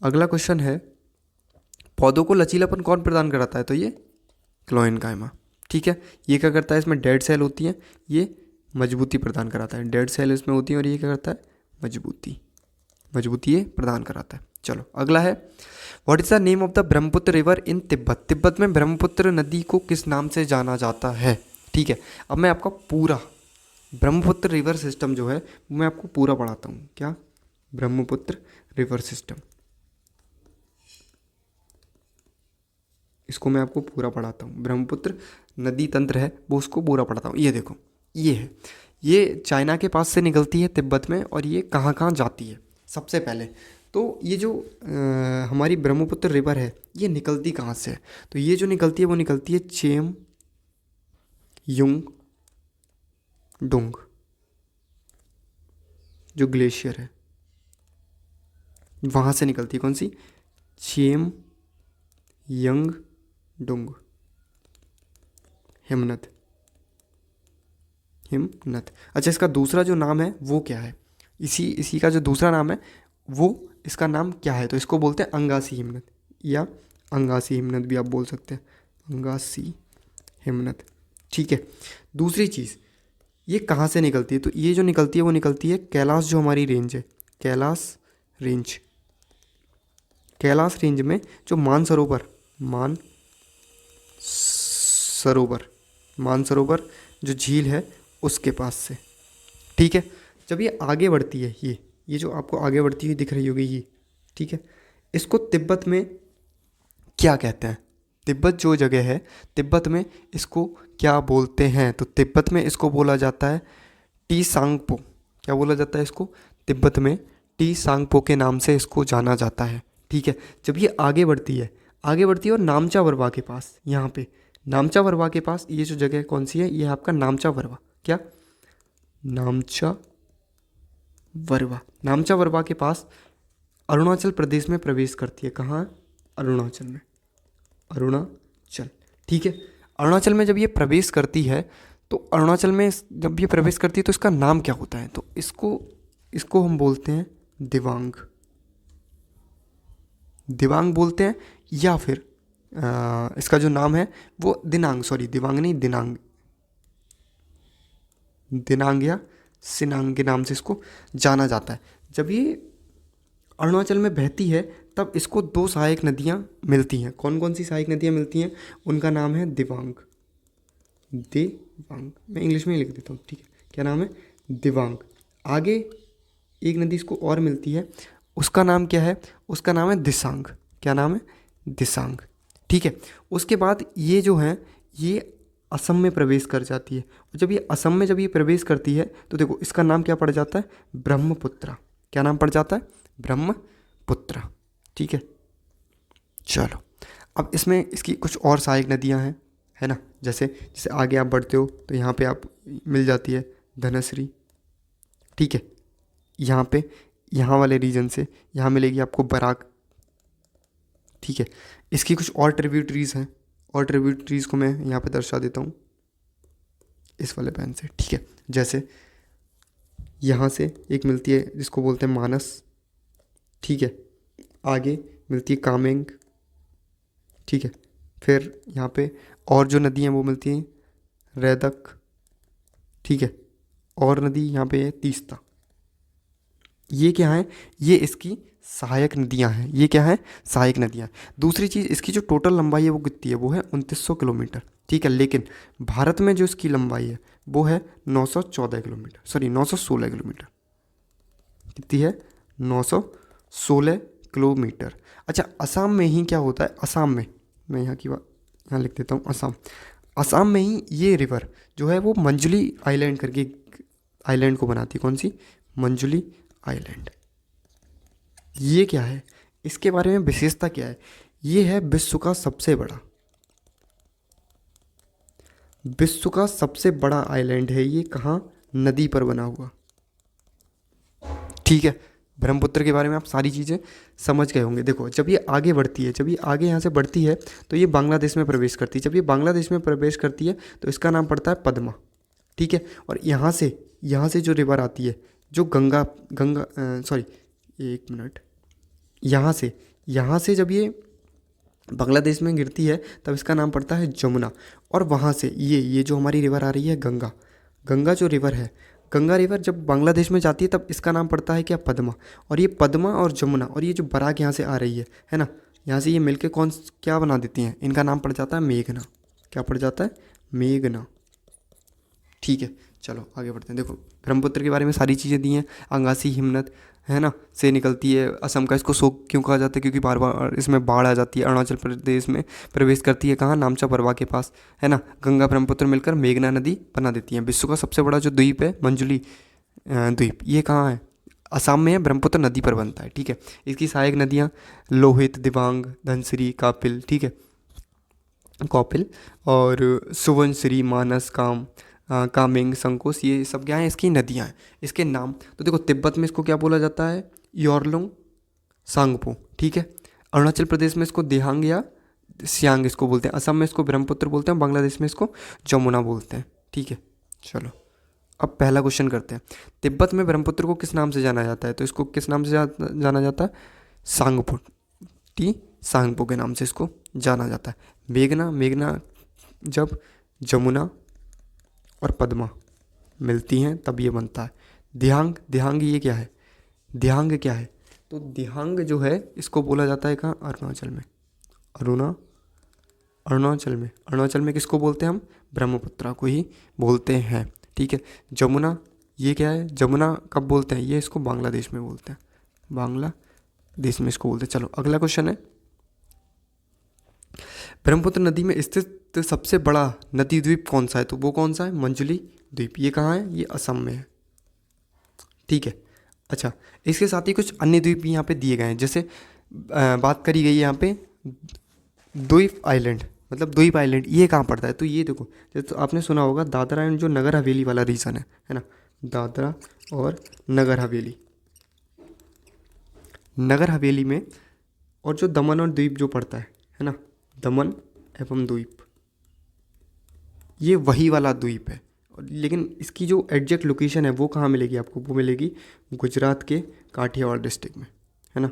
अगला क्वेश्चन है, पौधों को लचीलापन कौन प्रदान कराता है, तो ये क्लोनकाइमा, ठीक है। ये क्या करता है, इसमें डेड सेल होती है, ये मजबूती प्रदान कराता है, डेड सेल इसमें होती है और ये क्या करता है, मजबूती, मजबूती ये प्रदान कराता है। चलो अगला है, what is the name of the Brahmaputra river in Tibet, Tibet में ब्रह्मपुत्र नदी को किस नाम से जाना जाता है, ठीक है। अब मैं आपका पूरा ब्रह्मपुत्र रिवर सिस्टम जो है वो मैं आपको पूरा पढ़ाता हूँ, क्या, ब्रह्मपुत्र रिवर सिस्टम, इसको मैं आपको पूरा पढ़ाता हूँ, ब्रह्मपुत्र नदी तंत्र है वो उसको पूरा पढ़ाता हूँ। ये देखो, ये है, ये चाइना के पास से निकलती है तिब्बत में, और ये कहाँ कहाँ जाती है, सबसे पहले तो ये जो हमारी ब्रह्मपुत्र रिवर है ये निकलती कहाँ से है, तो ये जो निकलती है वो निकलती है चेम युंग डुंग, जो ग्लेशियर है वहाँ से निकलती है, कौन सी, चेम यंग डुंग हिमनद, हिमनद। अच्छा, इसका दूसरा जो नाम है वो क्या है, इसी का जो दूसरा नाम है वो, इसका नाम क्या है, तो इसको बोलते हैं अंगासी हिमनद, या अंगासी हिमनद भी आप बोल सकते हैं, अंगासी हिमनद, ठीक है। दूसरी चीज़, ये कहाँ से निकलती है, तो ये जो निकलती है वो निकलती है कैलाश, जो हमारी रेंज है, कैलाश रेंज, कैलाश रेंज में जो मानसरोवर, मानसरोवर जो झील है उसके पास से, ठीक है। जब ये आगे बढ़ती है, ये जो आपको आगे बढ़ती हुई दिख रही होगी ये, ठीक है, इसको तिब्बत में क्या कहते हैं, तिब्बत जो जगह है तिब्बत में इसको क्या बोलते हैं, तो तिब्बत में इसको बोला जाता है टी सांगपो, क्या बोला जाता है इसको, तिब्बत में टी सांगपो के नाम से इसको जाना जाता है, ठीक है। जब ये आगे बढ़ती है और नामचा वरवा के पास, यहाँ पे नामचा वरवा के पास ये जो जगह कौन सी है, ये है आपका नामचा वरवा, क्या, नामचा वरवा, नामचा वरवा के पास अरुणाचल प्रदेश में प्रवेश करती है, कहाँ, अरुणाचल में, अरुणाचल, ठीक है। अरुणाचल में जब ये प्रवेश करती है तो अरुणाचल में जब ये प्रवेश करती है तो इसका नाम क्या होता है? तो इसको इसको हम बोलते हैं दिबांग। दिबांग बोलते हैं, या फिर इसका जो नाम है वो दिनांग, सॉरी दिबांग नहीं, दिनांग, दिनांग या सिनांग के नाम से इसको जाना जाता है। जब ये अरुणाचल में बहती है तब इसको दो सहायक नदियाँ मिलती हैं। कौन कौन सी सहायक नदियाँ मिलती हैं? उनका नाम है दिबांग। दिबांग, मैं इंग्लिश में ही लिख देता हूँ, ठीक है। क्या नाम है? दिबांग। आगे एक नदी इसको और मिलती है, उसका नाम क्या है? उसका नाम है दिसांग। क्या नाम है? दिसांग, ठीक है। उसके बाद ये जो है ये असम में प्रवेश कर जाती है, और जब ये असम में जब ये प्रवेश करती है तो देखो इसका नाम क्या पड़ जाता है? ब्रह्मपुत्रा। क्या नाम पड़ जाता है? ब्रह्मपुत्रा, ठीक है। चलो, अब इसमें इसकी कुछ और सहायक नदियाँ हैं, है ना। जैसे जैसे आगे आप बढ़ते हो तो यहाँ पे आप मिल जाती है धनश्री, ठीक है। यहाँ पे यहाँ वाले रीजन से यहाँ मिलेगी आपको बराक, ठीक है। इसकी कुछ और ट्रिब्यूटरीज हैं, और ट्रिब्यूटरीज को मैं यहाँ पे दर्शा देता हूँ इस वाले पेन से, ठीक है। जैसे यहाँ से एक मिलती है जिसको बोलते हैं मानस, ठीक है। आगे मिलती है कामेंग, ठीक है। फिर यहाँ पे और जो नदी हैं वो मिलती हैं रैदक, ठीक है। और नदी यहाँ पे है तीस्ता। ये क्या है? ये इसकी सहायक नदियाँ हैं। ये क्या है? सहायक नदियाँ। दूसरी चीज़, इसकी जो टोटल लंबाई है वो कितनी है? वो है 2900 किलोमीटर, ठीक है। लेकिन भारत में जो इसकी लंबाई है वो है 914 किलोमीटर, सॉरी 916 किलोमीटर। कितनी है? 916 किलोमीटर। अच्छा, असम में ही क्या होता है? असम में, मैं यहाँ की बात यहाँ लिख देता हूँ, असम। असम में ही ये रिवर जो है वो मंजुली आइलैंड करके आइलैंड को बनाती है। कौन सी? मंजुली आइलैंड। ये क्या है? इसके बारे में विशेषता क्या है? ये है विश्व का सबसे बड़ा आइलैंड है ये। कहाँ? नदी पर बना हुआ, ठीक है। ब्रह्मपुत्र के बारे में आप सारी चीज़ें समझ गए होंगे। देखो, जब ये आगे बढ़ती है, जब ये आगे यहाँ से बढ़ती है तो ये बांग्लादेश में प्रवेश करती है। जब ये बांग्लादेश में प्रवेश करती है तो इसका नाम पड़ता है पद्मा, ठीक है। और यहाँ से जो रिवर आती है, जो गंगा गंगा सॉरी एक मिनट, यहाँ से जब ये बांग्लादेश में गिरती है तब इसका नाम पड़ता है जमुना। और वहाँ से ये जो हमारी रिवर आ रही है गंगा, गंगा जो रिवर है, गंगा रिवर जब बांग्लादेश में जाती है तब इसका नाम पड़ता है क्या? पद्मा। और ये पद्मा और जमुना और ये जो बराक यहाँ से आ रही है ना, यहाँ से ये मिलके क्या बना देती हैं? इनका नाम पड़ जाता है मेघना। क्या पड़ जाता है? मेघना, ठीक है। चलो आगे बढ़ते हैं। देखो, ब्रह्मपुत्र के बारे में सारी चीज़ें दी हैं। अंगासी हिमनद, है ना, से निकलती है असम का। इसको शोक क्यों कहा जाता है? क्योंकि बार बार इसमें बाढ़ आ जाती है। अरुणाचल प्रदेश में प्रवेश करती है, कहाँ? नामचा परवा के पास, है ना। गंगा ब्रह्मपुत्र मिलकर मेघना नदी बना देती हैं। विश्व का सबसे बड़ा जो द्वीप है मंजुली द्वीप, ये कहाँ है? असम में है, ब्रह्मपुत्र नदी पर बनता है, ठीक है। इसकी सहायक नदियाँ लोहित, दिबांग, धनसिरी, कापिल, ठीक है, कौपिल और सुवनसिरी, मानस, कामेंग, संकोस, ये सब क्या हैं? इसकी नदियाँ हैं। इसके नाम तो देखो, तिब्बत में इसको क्या बोला जाता है? योरलुंग सांगपो, ठीक है। अरुणाचल प्रदेश में इसको दिहांग या सियांग इसको बोलते हैं। असम में इसको ब्रह्मपुत्र बोलते हैं, बांग्लादेश में इसको जमुना बोलते हैं, ठीक है। चलो, अब पहला क्वेश्चन करते हैं। तिब्बत में ब्रह्मपुत्र को किस नाम से जाना जाता है? तो इसको किस नाम से जाना जाता है? सांगपो, सांगपो के नाम से इसको जाना जाता है। मेघना जब जमुना और पद्मा मिलती हैं तब ये बनता है दिहांग। ये क्या है? दिहांग क्या है? तो दिहांग जो है इसको बोला जाता है कहाँ? अरुणाचल में। अरुणाचल में किसको बोलते हैं हम? ब्रह्मपुत्रा को ही बोलते हैं, ठीक है। जमुना, ये क्या है? जमुना कब बोलते हैं? ये इसको बांग्लादेश में बोलते हैं, बांग्लादेश में इसको बोलते हैं। चलो अगला क्वेश्चन है, ब्रह्मपुत्र नदी में स्थित सबसे बड़ा नदी द्वीप कौन सा है? तो वो कौन सा है? मंजुली द्वीप। ये कहाँ है? ये असम में है, ठीक है। अच्छा, इसके साथ ही कुछ अन्य द्वीप भी यहाँ पे दिए गए हैं। जैसे बात करी गई है यहाँ पे द्वीप आइलैंड, मतलब द्वीप आइलैंड, ये कहाँ पड़ता है? तो ये देखो, जैसे तो आपने सुना होगा दादरा एंड जो नगर हवेली वाला रीजन है ना, दादरा और नगर हवेली। नगर हवेली में और जो दमन और द्वीप जो पड़ता है ना, दमन एवं द्वीप, ये वही वाला द्वीप है। लेकिन इसकी जो एग्जैक्ट लोकेशन है वो कहाँ मिलेगी आपको, वो मिलेगी गुजरात के काठियावाड़ डिस्ट्रिक्ट में, है ना,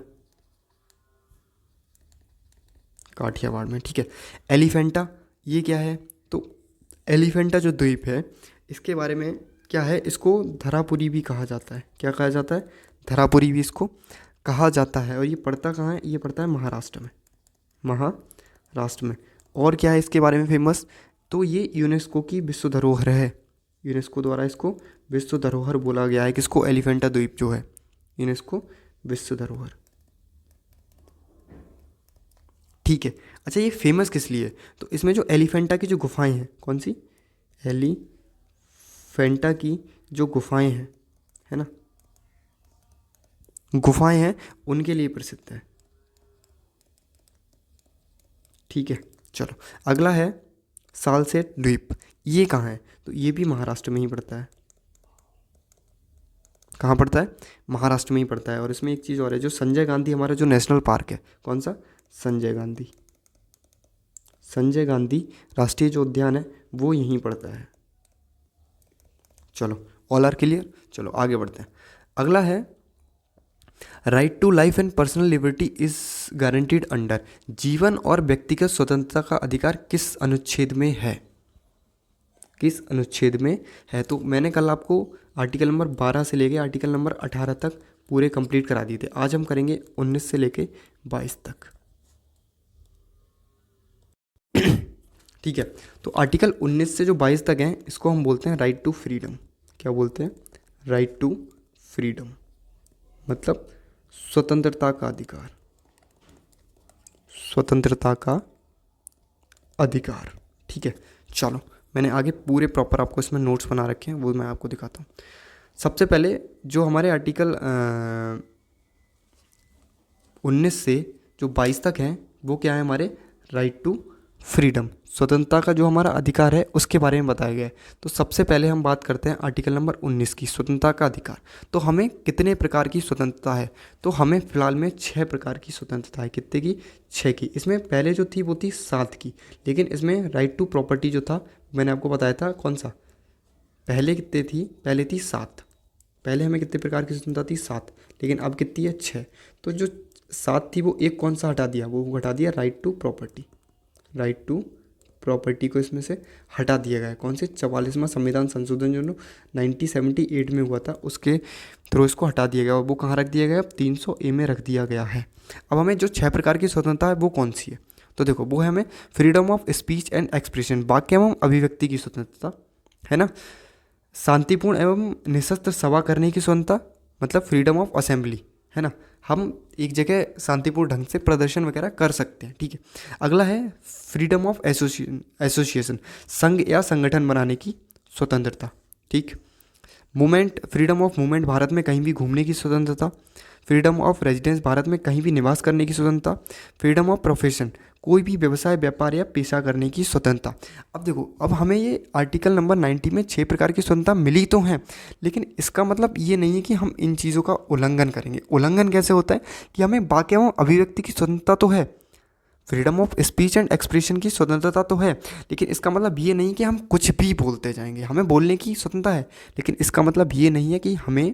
काठियावाड़ में, ठीक है। एलिफेंटा ये क्या है, तो एलिफेंटा जो द्वीप है इसके बारे में क्या है, इसको धरापुरी भी कहा जाता है। क्या कहा जाता है, धरापुरी भी इसको कहा जाता है। और ये पड़ता कहाँ है, ये पड़ता है महाराष्ट्र में, महाराष्ट्र में। और क्या है इसके बारे में फेमस, तो ये यूनेस्को की विश्व धरोहर है, यूनेस्को द्वारा इसको विश्व धरोहर बोला गया है किसको, एलिफेंटा द्वीप जो है, यूनेस्को विश्व धरोहर, ठीक है। अच्छा ये फेमस किस लिए, तो इसमें जो एलिफेंटा की जो गुफाएं हैं, कौन सी, एलिफेंटा की जो गुफाएं हैं, है ना, गुफाएं हैं, उनके लिए प्रसिद्ध है, ठीक है। चलो अगला है सालसेट द्वीप, ये कहाँ है, तो ये भी महाराष्ट्र में ही पड़ता है। कहाँ पड़ता है, महाराष्ट्र में ही पड़ता है। और इसमें एक चीज़ और है, जो संजय गांधी हमारा जो नेशनल पार्क है, कौन सा, संजय गांधी, संजय गांधी राष्ट्रीय जो उद्यान है वो यहीं पड़ता है। चलो ऑल आर क्लियर, चलो आगे बढ़ते हैं। अगला है right to life and personal liberty is guaranteed under, जीवन और व्यक्तिगत स्वतंत्रता का अधिकार किस अनुच्छेद में है, किस अनुच्छेद में है। तो मैंने कल आपको आर्टिकल नंबर 12 से लेके आर्टिकल नंबर 18 तक पूरे कंप्लीट करा दिए थे। आज हम करेंगे 19 से लेके 22 तक, ठीक है। तो आर्टिकल 19 से जो 22 तक हैं इसको हम बोलते हैं राइट टू फ्रीडम। क्या बोलते हैं, राइट टू फ्रीडम, मतलब स्वतंत्रता का अधिकार, स्वतंत्रता का अधिकार, ठीक है। चलो मैंने आगे पूरे प्रॉपर आपको इसमें नोट्स बना रखे हैं, वो मैं आपको दिखाता हूँ। सबसे पहले जो हमारे आर्टिकल 19 से जो 22 तक हैं वो क्या है, हमारे राइट टू फ्रीडम, स्वतंत्रता का जो हमारा अधिकार है उसके बारे में बताया गया है। तो सबसे पहले हम बात करते हैं आर्टिकल नंबर 19 की, स्वतंत्रता का अधिकार। तो हमें कितने प्रकार की स्वतंत्रता है, तो हमें फ़िलहाल में 6 प्रकार की स्वतंत्रता है। कितने की, 6 की। इसमें पहले जो थी वो थी 7 की, लेकिन इसमें राइट टू प्रॉपर्टी जो था मैंने आपको बताया था कौन सा, पहले कितने थी, पहले थी 7, पहले हमें कितने प्रकार की स्वतंत्रता थी, 7, लेकिन अब कितनी है, 6। तो जो 7 थी वो एक कौन सा हटा दिया, वो हटा दिया right to property, right to property को इसमें से हटा दिया गया है। कौन से, 44वां संविधान संशोधन जो 1978 में हुआ था उसके थ्रू इसको हटा दिया गया। और वो कहाँ रख दिया गया, अब 300A में रख दिया गया है। अब हमें जो 6 प्रकार की स्वतंत्रता है वो कौन सी है, तो देखो वो है हमें freedom of speech and expression, वाक्य एवं अभिव्यक्ति की स्वतंत्रता, है ना। शांतिपूर्ण एवं निशस्त्र सभा करने की स्वतंत्रता, मतलब फ्रीडम ऑफ असेंबली, है ना, हम एक जगह शांतिपूर्ण ढंग से प्रदर्शन वगैरह कर सकते हैं, ठीक है। अगला है फ्रीडम ऑफ एसोसिएशन, संघ या संगठन बनाने की स्वतंत्रता, ठीक। Movement, freedom of movement, Bharat में कहीं भी घूमने की स्वतंत्रता। फ्रीडम ऑफ रेजिडेंस, भारत में कहीं भी निवास करने की स्वतंत्रता। फ्रीडम ऑफ प्रोफेशन, कोई भी व्यवसाय, व्यापार या पेशा करने की स्वतंत्रता। अब देखो, अब हमें ये आर्टिकल नंबर 90 में 6 प्रकार की स्वतंत्रता मिली तो हैं, लेकिन इसका मतलब ये नहीं है कि हम इन चीज़ों का उल्लंघन करेंगे। उल्लंघन कैसे होता है कि हमें वाक्य एवं अभिव्यक्ति की स्वतंत्रता तो है, freedom of speech and expression की स्वतंत्रता तो है, लेकिन इसका मतलब ये नहीं कि हम कुछ भी बोलते जाएंगे। हमें बोलने की स्वतंत्रता है, लेकिन इसका मतलब ये नहीं है कि हमें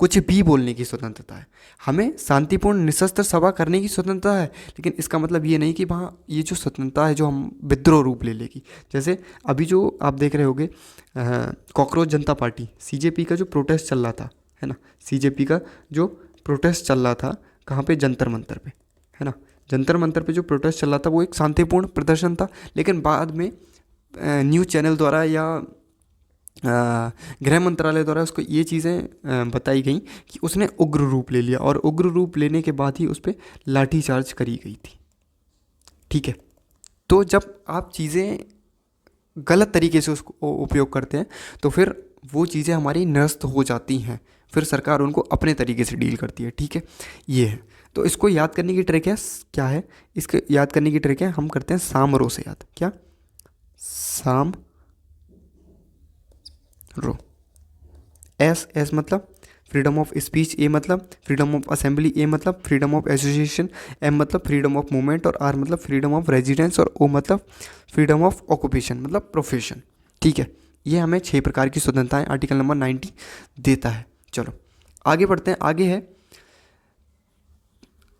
कुछ भी बोलने की स्वतंत्रता है। हमें शांतिपूर्ण निशस्त्र सभा करने की स्वतंत्रता है, लेकिन इसका मतलब ये नहीं कि वहाँ ये जो स्वतंत्रता है जो हम विद्रोह रूप ले लेगी। जैसे अभी जो आप देख रहे होगे कॉकरोच जनता पार्टी, CJP का जो प्रोटेस्ट चल रहा था, है ना, CJP का जो प्रोटेस्ट चल रहा था कहाँ पे, जंतर मंतर पे, है ना, जंतर मंतर पे जो प्रोटेस्ट चल रहा था वो एक शांतिपूर्ण प्रदर्शन था, लेकिन बाद में न्यूज़ चैनल द्वारा या गृह मंत्रालय द्वारा उसको ये चीज़ें बताई गई कि उसने उग्र रूप ले लिया, और उग्र रूप लेने के बाद ही उस पर लाठीचार्ज करी गई थी, ठीक है। तो जब आप चीज़ें गलत तरीके से उसको उपयोग करते हैं तो फिर वो चीज़ें हमारी निरस्त हो जाती हैं, फिर सरकार उनको अपने तरीके से डील करती है, ठीक है। ये है, तो इसको याद करने की ट्रिक है, क्या है इसको याद करने की ट्रिक है, हम करते हैं साम रो से याद। क्या, साम रो। एस मतलब फ्रीडम ऑफ स्पीच, ए मतलब फ्रीडम ऑफ असेंबली, ए मतलब फ्रीडम ऑफ एसोसिएशन, एम मतलब फ्रीडम ऑफ मूवमेंट, और आर मतलब फ्रीडम ऑफ रेजिडेंस, और ओ मतलब फ्रीडम ऑफ ऑक्यूपेशन मतलब प्रोफेशन, ठीक है। ये हमें 6 प्रकार की स्वतंत्रताएं आर्टिकल नंबर 90 देता है। चलो आगे बढ़ते हैं। आगे है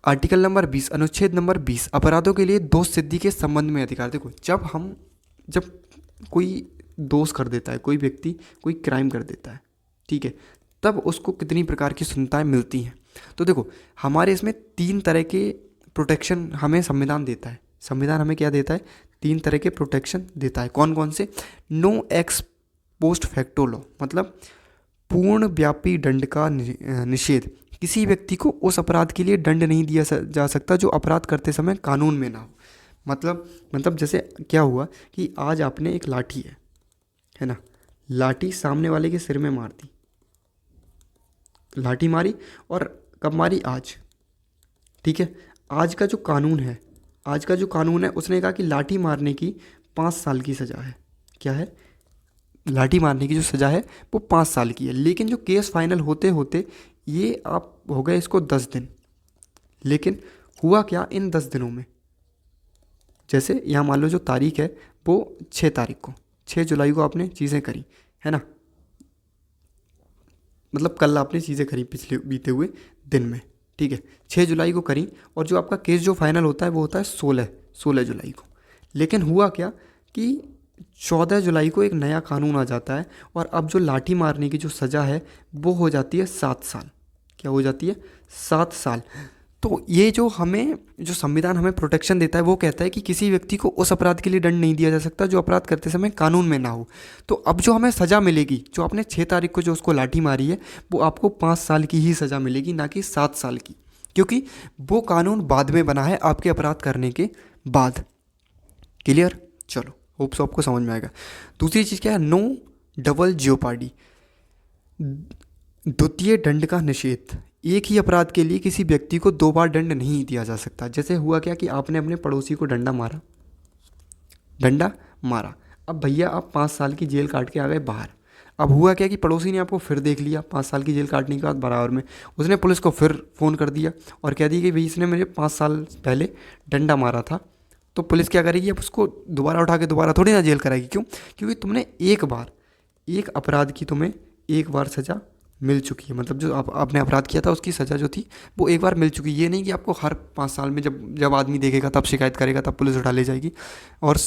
आर्टिकल नंबर 20, अनुच्छेद नंबर 20, अपराधों के लिए दोष सिद्धि के संबंध में अधिकार। देखो जब कोई दोष कर देता है, कोई व्यक्ति कोई क्राइम कर देता है, ठीक है, तब उसको कितनी प्रकार की स्वतंत्रताएं मिलती हैं। तो देखो हमारे इसमें 3 तरह के प्रोटेक्शन हमें संविधान देता है। संविधान हमें क्या देता है? 3 तरह के प्रोटेक्शन देता है। कौन कौन से? No ex post facto law, मतलब पूर्ण व्यापी दंड का निषेध। किसी व्यक्ति को उस अपराध के लिए दंड नहीं दिया जा सकता जो अपराध करते समय कानून में ना हो। मतलब जैसे क्या हुआ कि आज आपने एक लाठी है ना, लाठी सामने वाले के सिर में मार दी, लाठी मारी, और कब मारी? आज, ठीक है। आज का जो कानून है उसने कहा कि लाठी मारने की 5 साल की सज़ा है। क्या है? लाठी मारने की जो सज़ा है वो 5 साल की है। लेकिन जो केस फाइनल होते होते ये आप हो गए इसको 10 दिन। लेकिन हुआ क्या इन 10 दिनों में? जैसे यहाँ मान लो जो तारीख है वो 6 जुलाई को आपने चीज़ें करी, है ना, मतलब कल आपने चीज़ें करी पिछले बीते हुए दिन में, ठीक है, 6 जुलाई को करी, और जो आपका केस जो फाइनल होता है वो होता है 16 जुलाई को। लेकिन हुआ क्या कि 14 जुलाई को एक नया कानून आ जाता है, और अब जो लाठी मारने की जो सज़ा है वो हो जाती है 7 साल। क्या हो जाती है? 7 साल। तो ये जो संविधान हमें प्रोटेक्शन देता है वो कहता है कि किसी व्यक्ति को उस अपराध के लिए दंड नहीं दिया जा सकता जो अपराध करते समय कानून में ना हो। तो अब जो हमें सज़ा मिलेगी, जो आपने 6 तारीख को जो उसको लाठी मारी है, वो आपको 5 साल की ही सज़ा मिलेगी, ना कि 7 साल की, क्योंकि वो कानून बाद में बना है आपके अपराध करने के बाद। क्लियर? चलो होप सो आपको समझ में आएगा। दूसरी चीज़ क्या है? नो डबल जियोपार्डी, द्वितीय दंड का निषेध। एक ही अपराध के लिए किसी व्यक्ति को 2 बार दंड नहीं दिया जा सकता। जैसे हुआ क्या कि आपने अपने पड़ोसी को डंडा मारा, अब भैया आप 5 साल की जेल काट के आ गए बाहर। अब हुआ क्या कि पड़ोसी ने आपको फिर देख लिया 5 साल की जेल काटने के बाद, बराबर में उसने पुलिस को फिर फ़ोन कर दिया और कह दिया कि भाई इसने मुझे 5 साल पहले डंडा मारा था। तो पुलिस क्या करेगी? अब उसको दोबारा उठा के दोबारा थोड़ी ना जेल कराएगी। क्यों? क्योंकि तुमने एक अपराध की तुम्हें एक बार सज़ा मिल चुकी है। मतलब जो आपने अपराध किया था उसकी सज़ा जो थी वो एक बार मिल चुकी है। ये नहीं कि आपको हर 5 साल में जब आदमी देखेगा तब शिकायत करेगा तब पुलिस उठा ले जाएगी और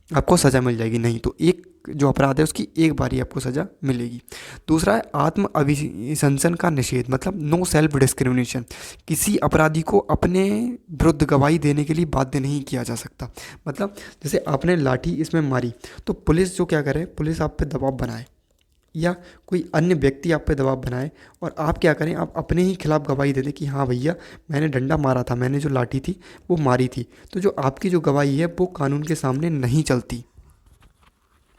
आपको सज़ा मिल जाएगी। नहीं, तो एक जो अपराध है उसकी एक बार ही आपको सज़ा मिलेगी। दूसरा है आत्म अभिशंसन का निषेध, मतलब नो सेल्फ डिस्क्रिमिनेशन। किसी अपराधी को अपने विरुद्ध गवाही देने के लिए बाध्य नहीं किया जा सकता। मतलब जैसे आपने लाठी इसमें मारी तो पुलिस जो क्या करे, पुलिस आप पे दबाव बनाए या कोई अन्य व्यक्ति आप पे दबाव बनाए और आप क्या करें, आप अपने ही खिलाफ गवाही दे दें कि हाँ भैया मैंने डंडा मारा था, मैंने जो लाठी थी वो मारी थी। तो जो आपकी जो गवाही है वो कानून के सामने नहीं चलती।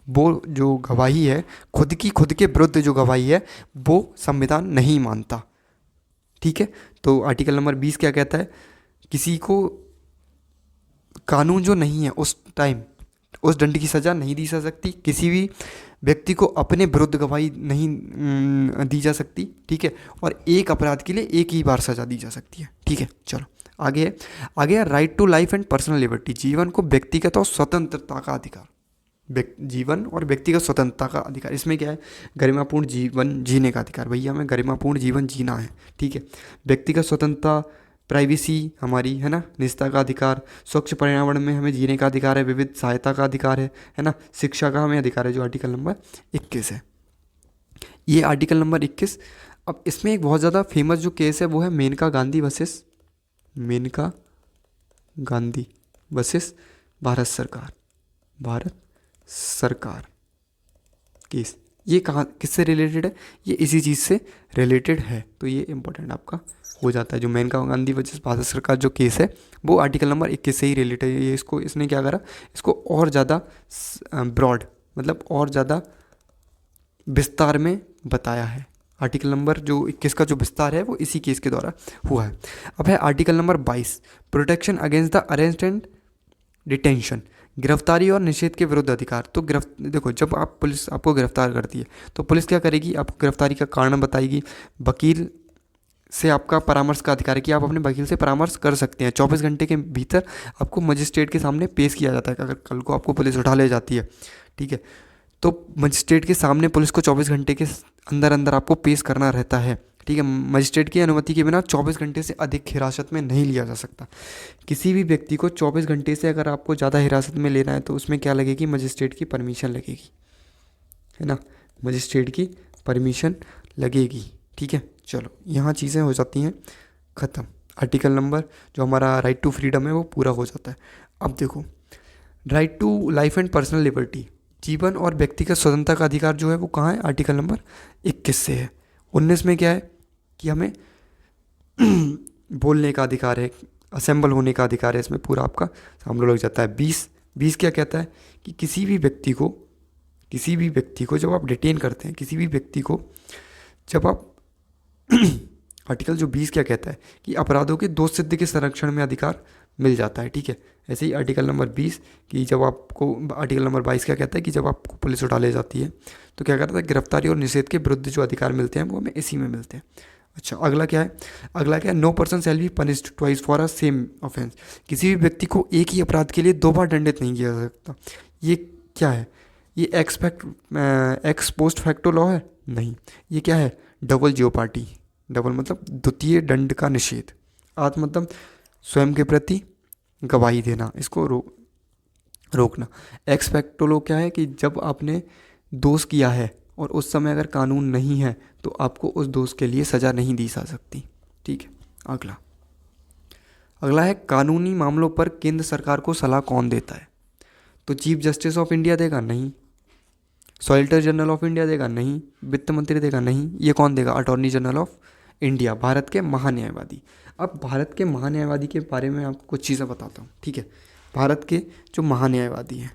वो जो गवाही है खुद के विरुद्ध जो गवाही है वो संविधान नहीं मानता। ठीक है, तो आर्टिकल नंबर 20 क्या कहता है? किसी को कानून जो नहीं है उस टाइम उस दंड की सज़ा नहीं दी जा सकती, किसी भी व्यक्ति को अपने विरुद्ध गवाही नहीं दी जा सकती। ठीक है, और एक अपराध के लिए एक ही बार सज़ा दी जा सकती है। ठीक है, चलो आगे है right to life and personal liberty, जीवन को व्यक्तिगत और स्वतंत्रता का अधिकार। जीवन और व्यक्तिगत स्वतंत्रता का अधिकार, इसमें क्या है? गरिमापूर्ण जीवन जीने का अधिकार। भैया हमें गरिमापूर्ण जीवन जीना है। ठीक है, व्यक्तिगत स्वतंत्रता, प्राइवेसी हमारी, है ना, निजता का अधिकार, स्वच्छ पर्यावरण में हमें जीने का अधिकार है, विविध सहायता का अधिकार है ना, शिक्षा का हमें अधिकार है, जो आर्टिकल नंबर 21 है। ये आर्टिकल नंबर 21। अब इसमें एक बहुत ज़्यादा फेमस जो केस है वो है मेनका गांधी वर्सेस भारत सरकार केस। ये कहाँ किससे रिलेटेड है? ये इसी चीज़ से रिलेटेड है, तो ये इम्पोर्टेंट आपका हो जाता है। जो मेनका गांधी वर्सेस भारत सरकार जो केस है वो आर्टिकल नंबर 21 से ही रिलेटेड है। ये इसने क्या करा, इसको और ज़्यादा ब्रॉड, मतलब और ज़्यादा विस्तार में बताया है। आर्टिकल नंबर जो 21 का जो विस्तार है वो इसी केस के द्वारा हुआ है। अब है article number 22, protection against the arrest and detention, गिरफ्तारी और निषेध के विरुद्ध अधिकार। तो देखो जब पुलिस आपको गिरफ्तार करती है तो पुलिस क्या करेगी? आपको गिरफ्तारी का कारण बताएगी। वकील से आपका परामर्श का अधिकार है कि आप अपने वकील से परामर्श कर सकते हैं। 24 घंटे के भीतर आपको मजिस्ट्रेट के सामने पेश किया जाता है अगर कल को आपको पुलिस उठा ले जाती है। ठीक है, तो मजिस्ट्रेट के सामने पुलिस को 24 घंटे के अंदर अंदर आपको पेश करना रहता है, ठीक है। मजिस्ट्रेट की अनुमति के बिना 24 घंटे से अधिक हिरासत में नहीं लिया जा सकता। किसी भी व्यक्ति को 24 घंटे से अगर आपको ज़्यादा हिरासत में लेना है तो उसमें क्या लगेगी, मजिस्ट्रेट की परमिशन लगेगी, है ना, मजिस्ट्रेट की परमिशन लगेगी, ठीक है। चलो यहाँ चीज़ें हो जाती हैं ख़त्म। आर्टिकल नंबर जो हमारा राइट टू फ्रीडम है वो पूरा हो जाता है। अब देखो, right to life and personal liberty, जीवन और व्यक्तिगत स्वतंत्रता का अधिकार जो है वो कहाँ है, आर्टिकल नंबर 21 से है। 19 में क्या है कि हमें बोलने का अधिकार है, असेंबल होने का अधिकार है, इसमें पूरा आपका सामने लग जाता है। 20 क्या कहता है कि किसी भी व्यक्ति को जब आप डिटेन करते हैं, किसी भी व्यक्ति को जब आप आर्टिकल जो 20 क्या कहता है कि अपराधों के दोष सिद्ध के संरक्षण में अधिकार मिल जाता है, ठीक है। ऐसे ही आर्टिकल नंबर 20 कि जब आपको, आर्टिकल नंबर 22 क्या कहता है कि जब आपको पुलिस उठा ले जाती है तो क्या करता है, गिरफ्तारी और निषेध के विरुद्ध जो अधिकार मिलते हैं वो हमें इसी में मिलते हैं। अच्छा, अगला क्या है, no person shall be punished twice for a same offence, किसी भी व्यक्ति को एक ही अपराध के लिए 2 बार दंडित नहीं किया जा सकता। ये क्या है, ये एक्स पोस्ट फैक्टो लॉ है? नहीं, ये क्या है, डबल जियोपार्टी। डबल मतलब द्वितीय दंड का निषेध। आत्म मतलब स्वयं के प्रति गवाही देना, इसको रोकना। एक्स फैक्टो लॉ क्या है कि जब आपने दोष किया है और उस समय अगर कानून नहीं है तो आपको उस दोष के लिए सज़ा नहीं दी जा सकती, ठीक है। अगला है, कानूनी मामलों पर केंद्र सरकार को सलाह कौन देता है? तो चीफ जस्टिस ऑफ इंडिया देगा? नहीं। सॉलिसिटर जनरल ऑफ इंडिया देगा? नहीं। वित्त मंत्री देगा? नहीं। ये कौन देगा? Attorney general of India, Bharat के महान्यायवादी। अब भारत के महान्यायवादी के बारे में आपको कुछ चीज़ें बताता हूँ, ठीक है। भारत के जो महान्यायवादी हैं,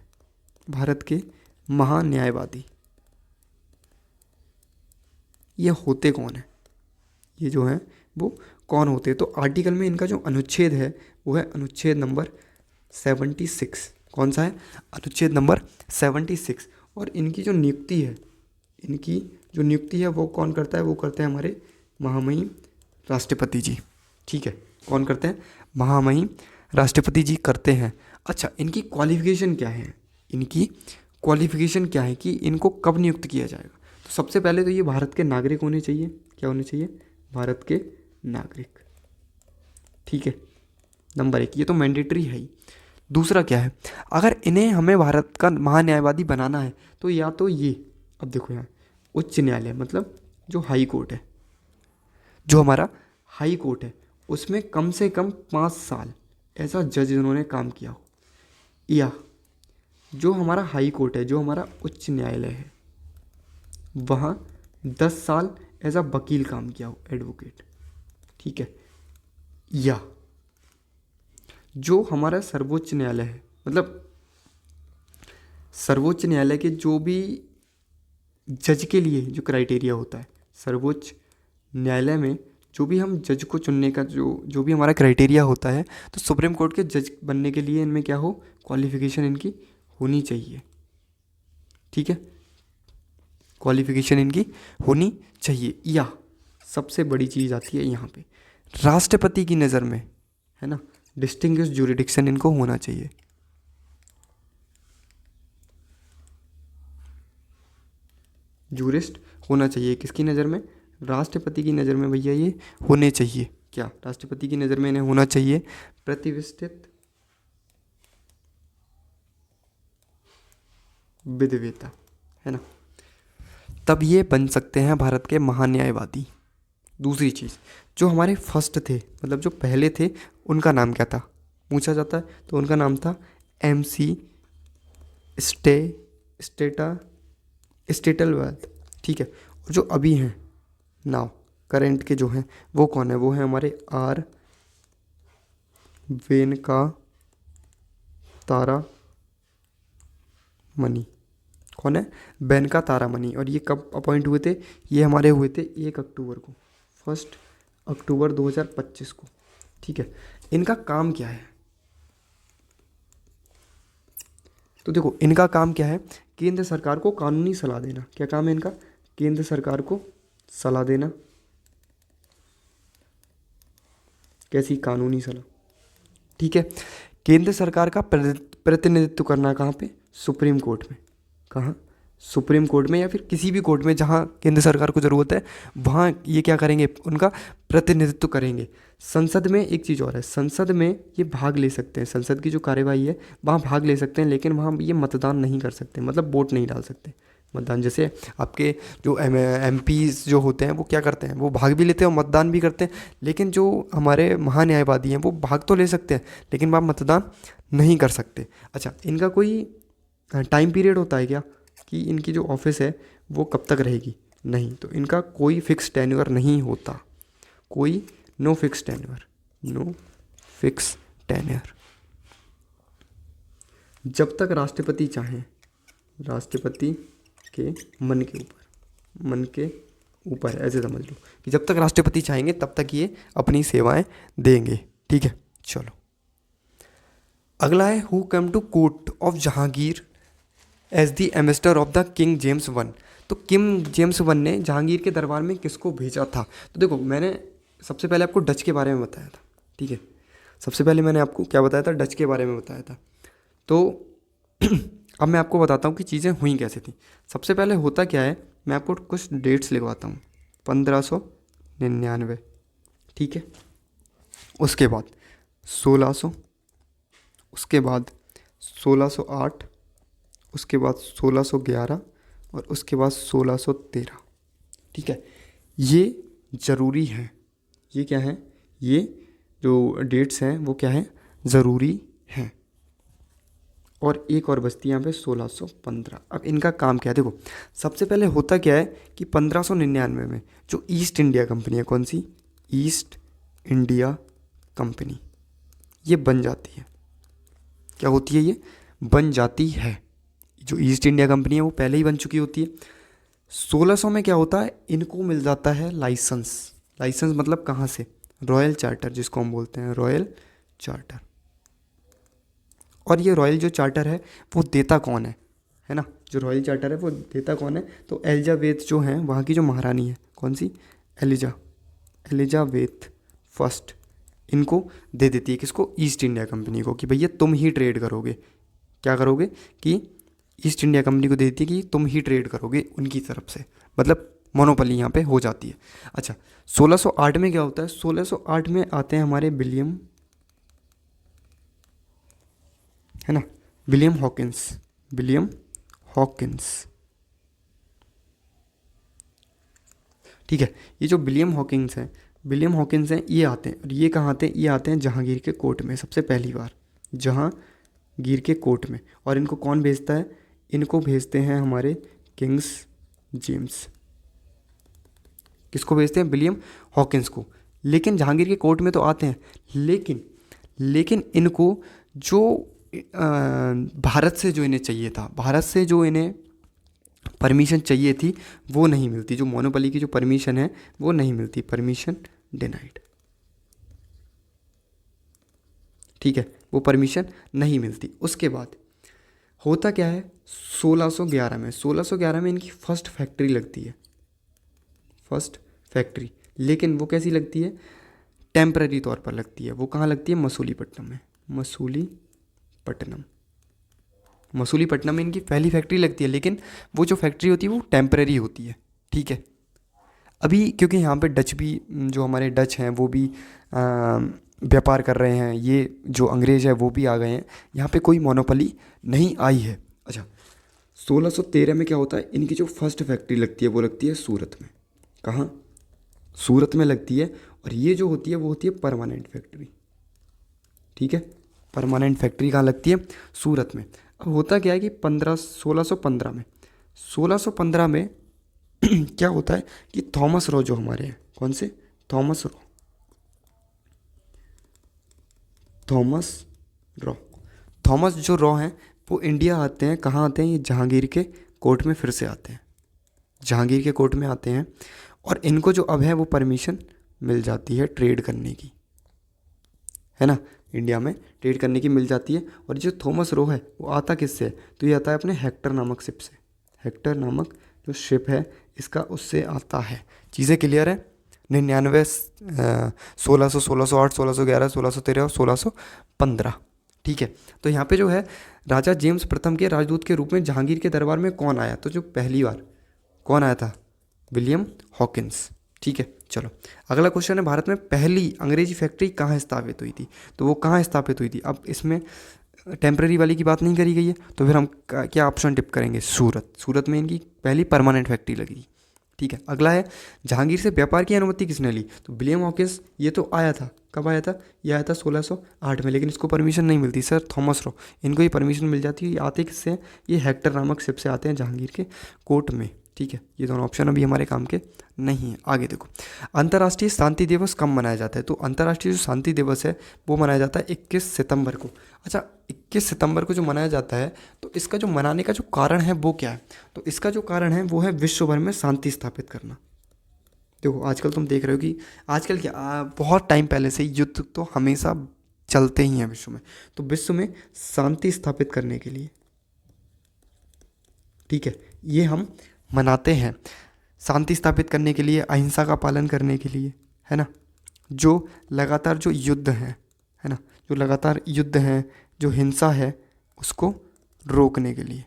भारत के महान्यायवादी ये होते कौन हैं, ये जो हैं वो कौन होते हैं? तो आर्टिकल में इनका जो अनुच्छेद है वो है अनुच्छेद नंबर 76। कौन सा है? अनुच्छेद नंबर 76। और इनकी जो नियुक्ति है वो कौन करता है? वो करते हैं हमारे महामहिम राष्ट्रपति जी, ठीक है। कौन करते हैं? महामहिम राष्ट्रपति जी करते हैं। अच्छा, इनकी क्वालिफिकेशन क्या है? कि इनको कब नियुक्त किया जाएगा? तो सबसे पहले तो ये भारत के नागरिक होने चाहिए। क्या होने चाहिए? भारत के नागरिक, ठीक है। नंबर 1, ये तो मैंडेटरी है ही। दूसरा क्या है, अगर इन्हें हमें भारत का महान्यायवादी बनाना है तो या तो ये, अब देखो यहाँ उच्च न्यायालय मतलब जो हाई कोर्ट है, जो हमारा हाई कोर्ट है उसमें कम से कम 5 साल ऐसा जज उन्होंने काम किया हो, या जो हमारा हाई कोर्ट है, जो हमारा उच्च न्यायालय है, वहाँ 10 साल एज अ वकील काम किया हो, एडवोकेट, ठीक है। या जो हमारा सर्वोच्च न्यायालय है, मतलब सर्वोच्च न्यायालय के जो भी जज के लिए जो क्राइटेरिया होता है, सर्वोच्च न्यायालय में जो भी हम जज को चुनने का जो भी हमारा क्राइटेरिया होता है, तो सुप्रीम कोर्ट के जज बनने के लिए इनमें क्या हो, क्वालिफिकेशन इनकी होनी चाहिए, ठीक है। क्वालिफिकेशन इनकी होनी चाहिए। या सबसे बड़ी चीज़ आती है यहाँ पे, राष्ट्रपति की नज़र में, है ना, डिस्टिंग्विश ज्यूरिडिक्शन इनको होना चाहिए। जूरिस्ट होना चाहिए किसकी नज़र में? राष्ट्रपति की नज़र में भैया ये होने चाहिए। क्या राष्ट्रपति की नज़र में इन्हें होना चाहिए? प्रतिष्ठित विद्वता, है ना, तब ये बन सकते हैं भारत के महान्यायवादी। दूसरी चीज़, जो हमारे फर्स्ट थे, मतलब जो पहले थे, उनका नाम क्या था पूछा जाता है, तो उनका नाम था MC स्टेटलवर्थ, ठीक है। और जो अभी हैं नाउ करंट के जो हैं वो कौन है? वो है हमारे R वेनका तारा मनी। कौन है? वेनका तारा मनी। और ये कब अपॉइंट हुए थे? ये हमारे हुए थे 1 अक्टूबर को, 1 अक्टूबर 2025 को, ठीक है। इनका काम क्या है? तो देखो इनका काम क्या है, केंद्र सरकार को कानूनी सलाह देना। क्या काम है इनका? केंद्र सरकार को सलाह देना। कैसी? कानूनी सलाह, ठीक है। केंद्र सरकार का प्रतिनिधित्व करना कहाँ पे? सुप्रीम कोर्ट में। कहाँ? सुप्रीम कोर्ट में या फिर किसी भी कोर्ट में जहाँ केंद्र सरकार को ज़रूरत है वहाँ ये क्या करेंगे, उनका प्रतिनिधित्व करेंगे। संसद में एक चीज़ और है, संसद में ये भाग ले सकते हैं, संसद की जो कार्यवाही है वहाँ भाग ले सकते हैं, लेकिन वहाँ ये मतदान नहीं कर सकते, मतलब वोट नहीं डाल सकते। मतदान जैसे आपके जो MPs जो होते हैं वो क्या करते हैं, वो भाग भी लेते हैं और मतदान भी करते हैं, लेकिन जो हमारे महान्यायवादी हैं वो भाग तो ले सकते हैं लेकिन वहाँ मतदान नहीं कर सकते। अच्छा, इनका कोई टाइम पीरियड होता है क्या कि इनकी जो ऑफिस है वो कब तक रहेगी? नहीं, तो इनका कोई फिक्स टेन्योर नहीं होता, कोई no fix tenure, no fix tenure. जब तक राष्ट्रपति चाहें, राष्ट्रपति के मन के ऊपर, मन के ऊपर ऐसे समझ लो कि जब तक राष्ट्रपति चाहेंगे तब तक ये अपनी सेवाएं देंगे। ठीक है, चलो अगला है who come to court of Jahangir as the ambassador of the King James one. तो किंग जेम्स वन ने जहांगीर के दरबार में किसको भेजा था? तो देखो, मैंने सबसे पहले आपको डच के बारे में बताया था। ठीक है, सबसे पहले मैंने आपको क्या बताया था? डच के बारे में बताया था। तो अब मैं आपको बताता हूँ कि चीज़ें हुई कैसे थी। सबसे पहले होता क्या है, मैं आपको कुछ डेट्स लिखवाता हूँ। 1599, ठीक है, उसके बाद 1600, उसके बाद 1608, उसके बाद 1611 और उसके बाद 1613। ठीक है, ये ज़रूरी है। ये क्या है? ये जो डेट्स हैं वो क्या है? ज़रूरी हैं। और एक और बचती है यहाँ पे 1615। अब इनका काम क्या है? देखो, सबसे पहले होता क्या है कि 1599 में जो ईस्ट इंडिया कंपनी है, कौन सी? ईस्ट इंडिया कंपनी, ये बन जाती है। क्या होती है? ये बन जाती है। जो ईस्ट इंडिया कंपनी है वो पहले ही बन चुकी होती है। 1600 में क्या होता है? इनको मिल जाता है लाइसेंस। लाइसेंस मतलब कहाँ से? रॉयल चार्टर, जिसको हम बोलते हैं रॉयल चार्टर। और ये रॉयल जो चार्टर है वो देता कौन है ना? जो रॉयल चार्टर है वो देता कौन है? तो एलिजाबेथ जो हैं वहाँ की जो महारानी है, कौन सी? एलिजाबेथ फर्स्ट, इनको दे देती है। किसको? ईस्ट इंडिया कंपनी को, कि भैया तुम ही ट्रेड करोगे। क्या करोगे? कि ईस्ट इंडिया कंपनी को दे देती है कि तुम ही ट्रेड करोगे उनकी तरफ से, मतलब मोनोपोली यहाँ पे हो जाती है। अच्छा, 1608 में क्या होता है? 1608 में आते हैं हमारे विलियम, है ना, विलियम हॉकिंस, विलियम हॉकिंस। ठीक है, ये जो विलियम हॉकिंस हैं, विलियम हॉकिंस हैं, ये आते हैं। और ये कहाँ आते हैं? ये आते हैं जहांगीर के कोर्ट में सबसे पहली बार, जहांगीर के कोर्ट में। और इनको कौन भेजता है? इनको भेजते हैं हमारे किंग्स जेम्स। किसको भेजते हैं? विलियम हॉकिंस को। लेकिन जहांगीर के कोर्ट में तो आते हैं, लेकिन इनको जो भारत से जो इन्हें चाहिए था, भारत से जो इन्हें परमिशन चाहिए थी वो नहीं मिलती। जो मोनोपोली की जो परमिशन है वो नहीं मिलती, परमिशन डिनाइड। ठीक है, वो परमिशन नहीं मिलती। उसके बाद होता क्या है? 1611 में इनकी फर्स्ट फैक्ट्री लगती है, फर्स्ट फैक्ट्री। लेकिन वो कैसी लगती है? टेम्पररी तौर पर लगती है। वो कहाँ लगती है? मसूलीपट्टनम में। मसूलीपट्टनम में इनकी पहली फैक्ट्री लगती है, लेकिन वो जो फैक्ट्री होती है वो टेम्पररी होती है। ठीक है, अभी क्योंकि यहाँ पे डच भी, जो हमारे डच हैं वो भी व्यापार कर रहे हैं, ये जो अंग्रेज़ है वो भी आ गए हैं, यहाँ पे कोई मोनोपोली नहीं आई है। अच्छा, 1613 में क्या होता है? इनकी जो फर्स्ट फैक्ट्री लगती है वो लगती है सूरत में। कहाँ? सूरत में लगती है। और ये जो होती है वो होती है परमानेंट फैक्ट्री। ठीक है, परमानेंट फैक्ट्री कहाँ लगती है? सूरत में। अब होता क्या है कि 1615 में क्या होता है कि थॉमस रो जो हमारे हैं, कौन से? थॉमस जो रॉ हैं वो इंडिया आते हैं। कहाँ आते हैं? ये जहांगीर के कोर्ट में फिर से आते हैं, जहांगीर के कोर्ट में आते हैं। और इनको जो अब है वो परमिशन मिल जाती है ट्रेड करने की, है ना, इंडिया में ट्रेड करने की मिल जाती है। और जो थॉमस रो है वो आता किससे? तो ये आता है अपने हेक्टर नामक शिप से। हेक्टर नामक जो शिप है इसका, उससे आता है। चीज़ें क्लियर है? 99, 1600, 1608, 1611, 1613 और 1615। ठीक है, तो यहाँ पे जो है राजा जेम्स प्रथम के राजदूत के रूप में जहांगीर के दरबार में कौन आया? तो जो पहली बार कौन आया था? William Hawkins. ठीक है, चलो अगला क्वेश्चन है, भारत में पहली अंग्रेजी फैक्ट्री कहाँ स्थापित हुई थी? तो वो कहाँ स्थापित हुई थी? अब इसमें टेम्पररी वाली की बात नहीं करी गई है, तो फिर हम क्या ऑप्शन टिप करेंगे? सूरत। सूरत में इनकी पहली परमानेंट फैक्ट्री लगी। ठीक है, अगला है, जहांगीर से व्यापार की अनुमति किसने ली? तो विलियम हॉकिंस। ये तो आया था, कब आया था? ये आया था 1608 में, लेकिन इसको परमिशन नहीं मिलती। सर थॉमस रो, इनको ये परमिशन मिल जाती है। ये आते किससे हैं? ये हेक्टर नामक शिप से आते हैं जहांगीर के कोर्ट में। ठीक है, ये दोनों ऑप्शन अभी हमारे काम के नहीं है। आगे देखो, अंतर्राष्ट्रीय शांति दिवस कब मनाया जाता है? तो अंतर्राष्ट्रीय जो शांति दिवस है वो मनाया जाता है 21 सितंबर को। अच्छा, 21 सितंबर को जो मनाया जाता है, तो इसका जो मनाने का जो कारण है वो क्या है? तो इसका जो कारण है वो है विश्व भर में शांति स्थापित करना। देखो आजकल तुम देख रहे हो कि आजकल क्या बहुत टाइम पहले से युद्ध तो हमेशा चलते ही हैं विश्व में, तो विश्व में शांति स्थापित करने के लिए, ठीक है, ये हम मनाते हैं। शांति स्थापित करने के लिए, अहिंसा का पालन करने के लिए, है ना। जो लगातार जो युद्ध है ना, जो लगातार युद्ध हैं, जो हिंसा है, उसको रोकने के लिए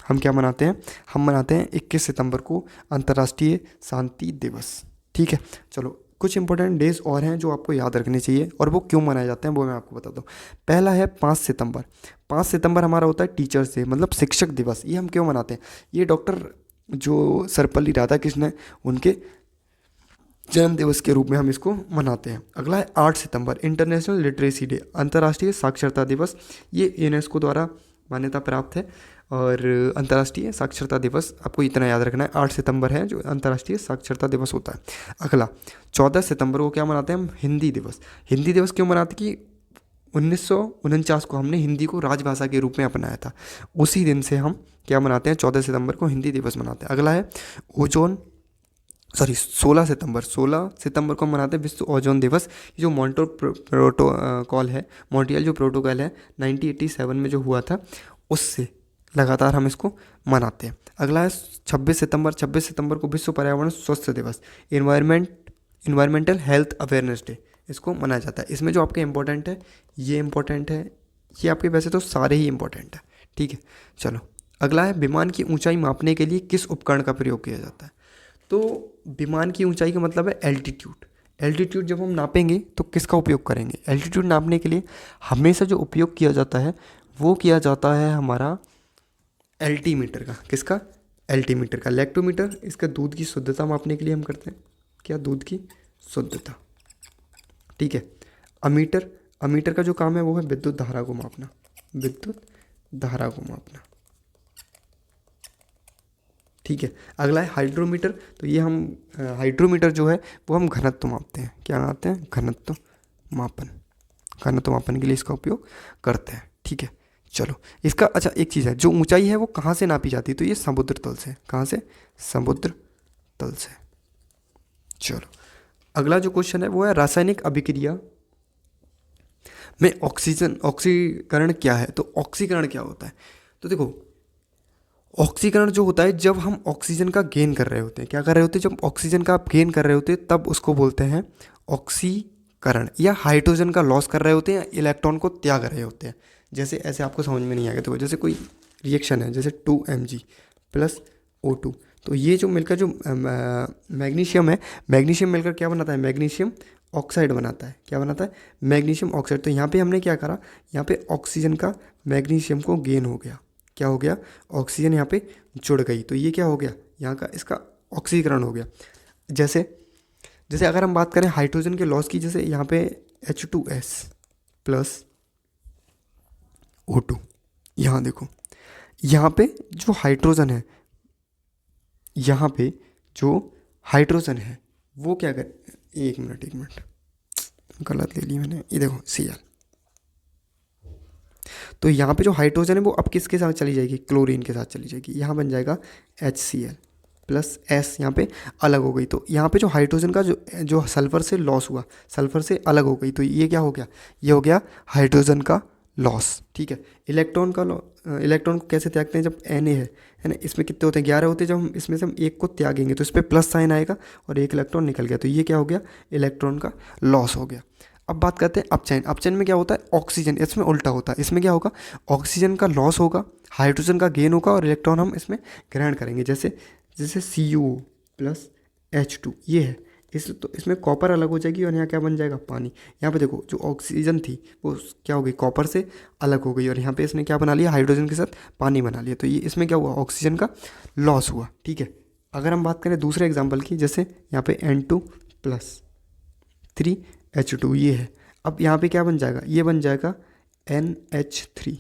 हम क्या मनाते हैं? हम मनाते हैं 21 सितंबर को अंतर्राष्ट्रीय शांति दिवस। ठीक है, चलो कुछ इंपॉर्टेंट डेज और हैं जो आपको याद रखने चाहिए, और वो क्यों मनाए जाते हैं वो मैं आपको बताता हूँ। पहला है 5 सितंबर। 5 सितंबर हमारा होता है टीचर्स डे, मतलब शिक्षक दिवस। ये हम क्यों मनाते हैं? ये डॉक्टर जो सर्वपल्ली राधाकृष्णन है, उनके जन्म दिवस के रूप में हम इसको मनाते हैं। अगला है 8 सितंबर, इंटरनेशनल लिटरेसी डे, अंतर्राष्ट्रीय साक्षरता दिवस। ये यूनेस्को द्वारा मान्यता प्राप्त है। और अंतर्राष्ट्रीय साक्षरता दिवस आपको इतना याद रखना है, 8 सितंबर है जो अंतर्राष्ट्रीय साक्षरता दिवस होता है। अगला 14 सितंबर को क्या मनाते हैं हम? हिंदी दिवस। हिंदी दिवस क्यों मनाते हैं कि 1949 को हमने हिंदी को राजभाषा के रूप में अपनाया था। उसी दिन से हम क्या मनाते हैं? 14 सितंबर को हिंदी दिवस मनाते हैं। अगला है ओजोन, 16 सितंबर को मनाते हैं विश्व ओजोन दिवस। ये जो मॉन्ट्रियल प्रोटोकॉल है, मॉन्ट्रियल जो प्रोटोकॉल है 1987 में जो हुआ था, उससे लगातार हम इसको मनाते हैं। अगला है 26 सितंबर को विश्व पर्यावरण स्वास्थ्य दिवस, इन्वायरमेंटल हेल्थ अवेयरनेस डे, इसको मनाया जाता है। इसमें जो आपके इंपॉर्टेंट है, ये इंपॉर्टेंट है, ये आपके वैसे तो सारे ही इंपॉर्टेंट है। ठीक है, चलो अगला है, विमान की ऊंचाई मापने के लिए किस उपकरण का प्रयोग किया जाता है? तो विमान की ऊंचाई का मतलब है एल्टीट्यूड। एल्टीट्यूड जब हम नापेंगे तो किसका उपयोग करेंगे? एल्टीट्यूड नापने के लिए हमेशा जो उपयोग किया जाता है वो किया जाता है हमारा एल्टीमीटर का। किसका? एल्टीमीटर का। लैक्टोमीटर इसका दूध की शुद्धता मापने के लिए हम करते हैं। क्या? दूध की शुद्धता। ठीक है, अमीटर का जो काम है वो है विद्युत धारा को मापना, विद्युत धारा को मापना। ठीक है, अगला है हाइड्रोमीटर। तो ये हम हाइड्रोमीटर जो है वो हम घनत्व मापते हैं। क्या मापते हैं? घनत्व मापन। घनत्व मापन के लिए इसका उपयोग करते हैं। ठीक है, चलो इसका अच्छा एक चीज़ है, जो ऊंचाई है वो कहाँ से नापी जाती है? तो ये समुद्र तल से। कहाँ से? समुद्र तल से। चलो अगला जो क्वेश्चन है वो है, रासायनिक अभिक्रिया में ऑक्सीकरण क्या है? तो ऑक्सीकरण क्या होता है? तो देखो, ऑक्सीकरण जो होता है जब हम ऑक्सीजन का गेन कर रहे होते हैं। क्या कर रहे होते हैं? जब ऑक्सीजन का आप गेन कर रहे होते हैं तब उसको बोलते हैं ऑक्सीकरण। या हाइड्रोजन का लॉस कर रहे होते हैं या इलेक्ट्रॉन को त्याग रहे होते हैं। जैसे ऐसे आपको समझ में नहीं आएगा, तो जैसे कोई रिएक्शन है, जैसे 2Mg प्लस O2, तो ये जो मिलकर जो मैग्नीशियम है, मैग्नीशियम मिलकर क्या बनाता है? मैग्नीशियम ऑक्साइड बनाता है। क्या बनाता है? Magnesium oxide. तो यहाँ पे हमने क्या करा? यहाँ पे ऑक्सीजन का मैग्नीशियम को गेन हो गया। क्या हो गया? ऑक्सीजन यहाँ पे जुड़ गई, तो ये क्या हो गया? यहाँ का इसका ऑक्सीकरण हो गया। जैसे अगर हम बात करें हाइड्रोजन के लॉस की, जैसे यहाँ पे H2S प्लस O2, यहाँ देखो, यहाँ पे जो हाइड्रोजन है, यहाँ पे जो हाइड्रोजन है वो क्या कर, एक मिनट गलत ले ली मैंने, ये देखो Cl। तो यहाँ पे जो हाइड्रोजन है वो अब किसके साथ चली जाएगी? क्लोरीन के साथ चली जाएगी। यहाँ बन जाएगा HCl प्लस S, यहाँ पे अलग हो गई। तो यहाँ पे जो हाइड्रोजन का जो सल्फर से लॉस हुआ, सल्फर से अलग हो गई, तो ये क्या हो गया? ये हो गया हाइड्रोजन का लॉस। ठीक है, इलेक्ट्रॉन को कैसे त्यागते हैं? जब Na है ना, इसमें कितने होते हैं? 11 होते हैं। जब हम इसमें से हम एक को त्यागेंगे तो इस पर प्लस साइन आएगा और एक इलेक्ट्रॉन निकल गया, तो ये क्या हो गया? इलेक्ट्रॉन का लॉस हो गया। अब बात करते हैं अपचयन। अपचयन में क्या होता है, ऑक्सीजन, इसमें उल्टा होता है। इसमें क्या होगा, ऑक्सीजन का लॉस होगा, हाइड्रोजन का गेन होगा और इलेक्ट्रॉन हम इसमें ग्रहण करेंगे। जैसे जैसे CuO प्लस H2 ये है, तो इसमें कॉपर अलग हो जाएगी और यहाँ क्या बन जाएगा, पानी। यहाँ पे देखो जो ऑक्सीजन थी वो क्या हो गई, कॉपर से अलग हो गई और यहाँ पे इसने क्या बना लिया, हाइड्रोजन के साथ पानी बना लिया। तो ये इसमें क्या हुआ, ऑक्सीजन का लॉस हुआ। ठीक है, अगर हम बात करें दूसरे एग्जाम्पल की, जैसे यहाँ पे N2 प्लस 3H2 ये है। अब यहाँ पे क्या बन जाएगा, ये बन जाएगा NH3।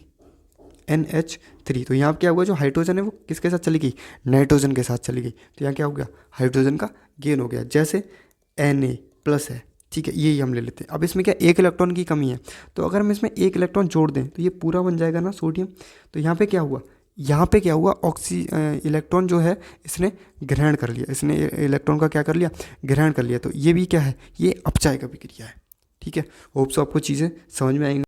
तो यहाँ क्या हुआ, जो हाइड्रोजन है वो किसके साथ चली गई, नाइट्रोजन के साथ चली गई। तो यहाँ क्या हो गया, हाइड्रोजन का गेन हो गया। जैसे Na प्लस है, ठीक है, यही हम ले लेते हैं। अब इसमें क्या, एक इलेक्ट्रॉन की कमी है, तो अगर हम इसमें एक इलेक्ट्रॉन जोड़ दें तो ये पूरा बन जाएगा ना सोडियम। तो यहाँ पे क्या हुआ, इलेक्ट्रॉन जो है इसने ग्रहण कर लिया, इसने इलेक्ट्रॉन का क्या कर लिया, ग्रहण कर लिया। तो ये भी क्या है, ये अपचायक अभिक्रिया है। ठीक है, होप सो आपको चीज़ें समझ में आएंगी।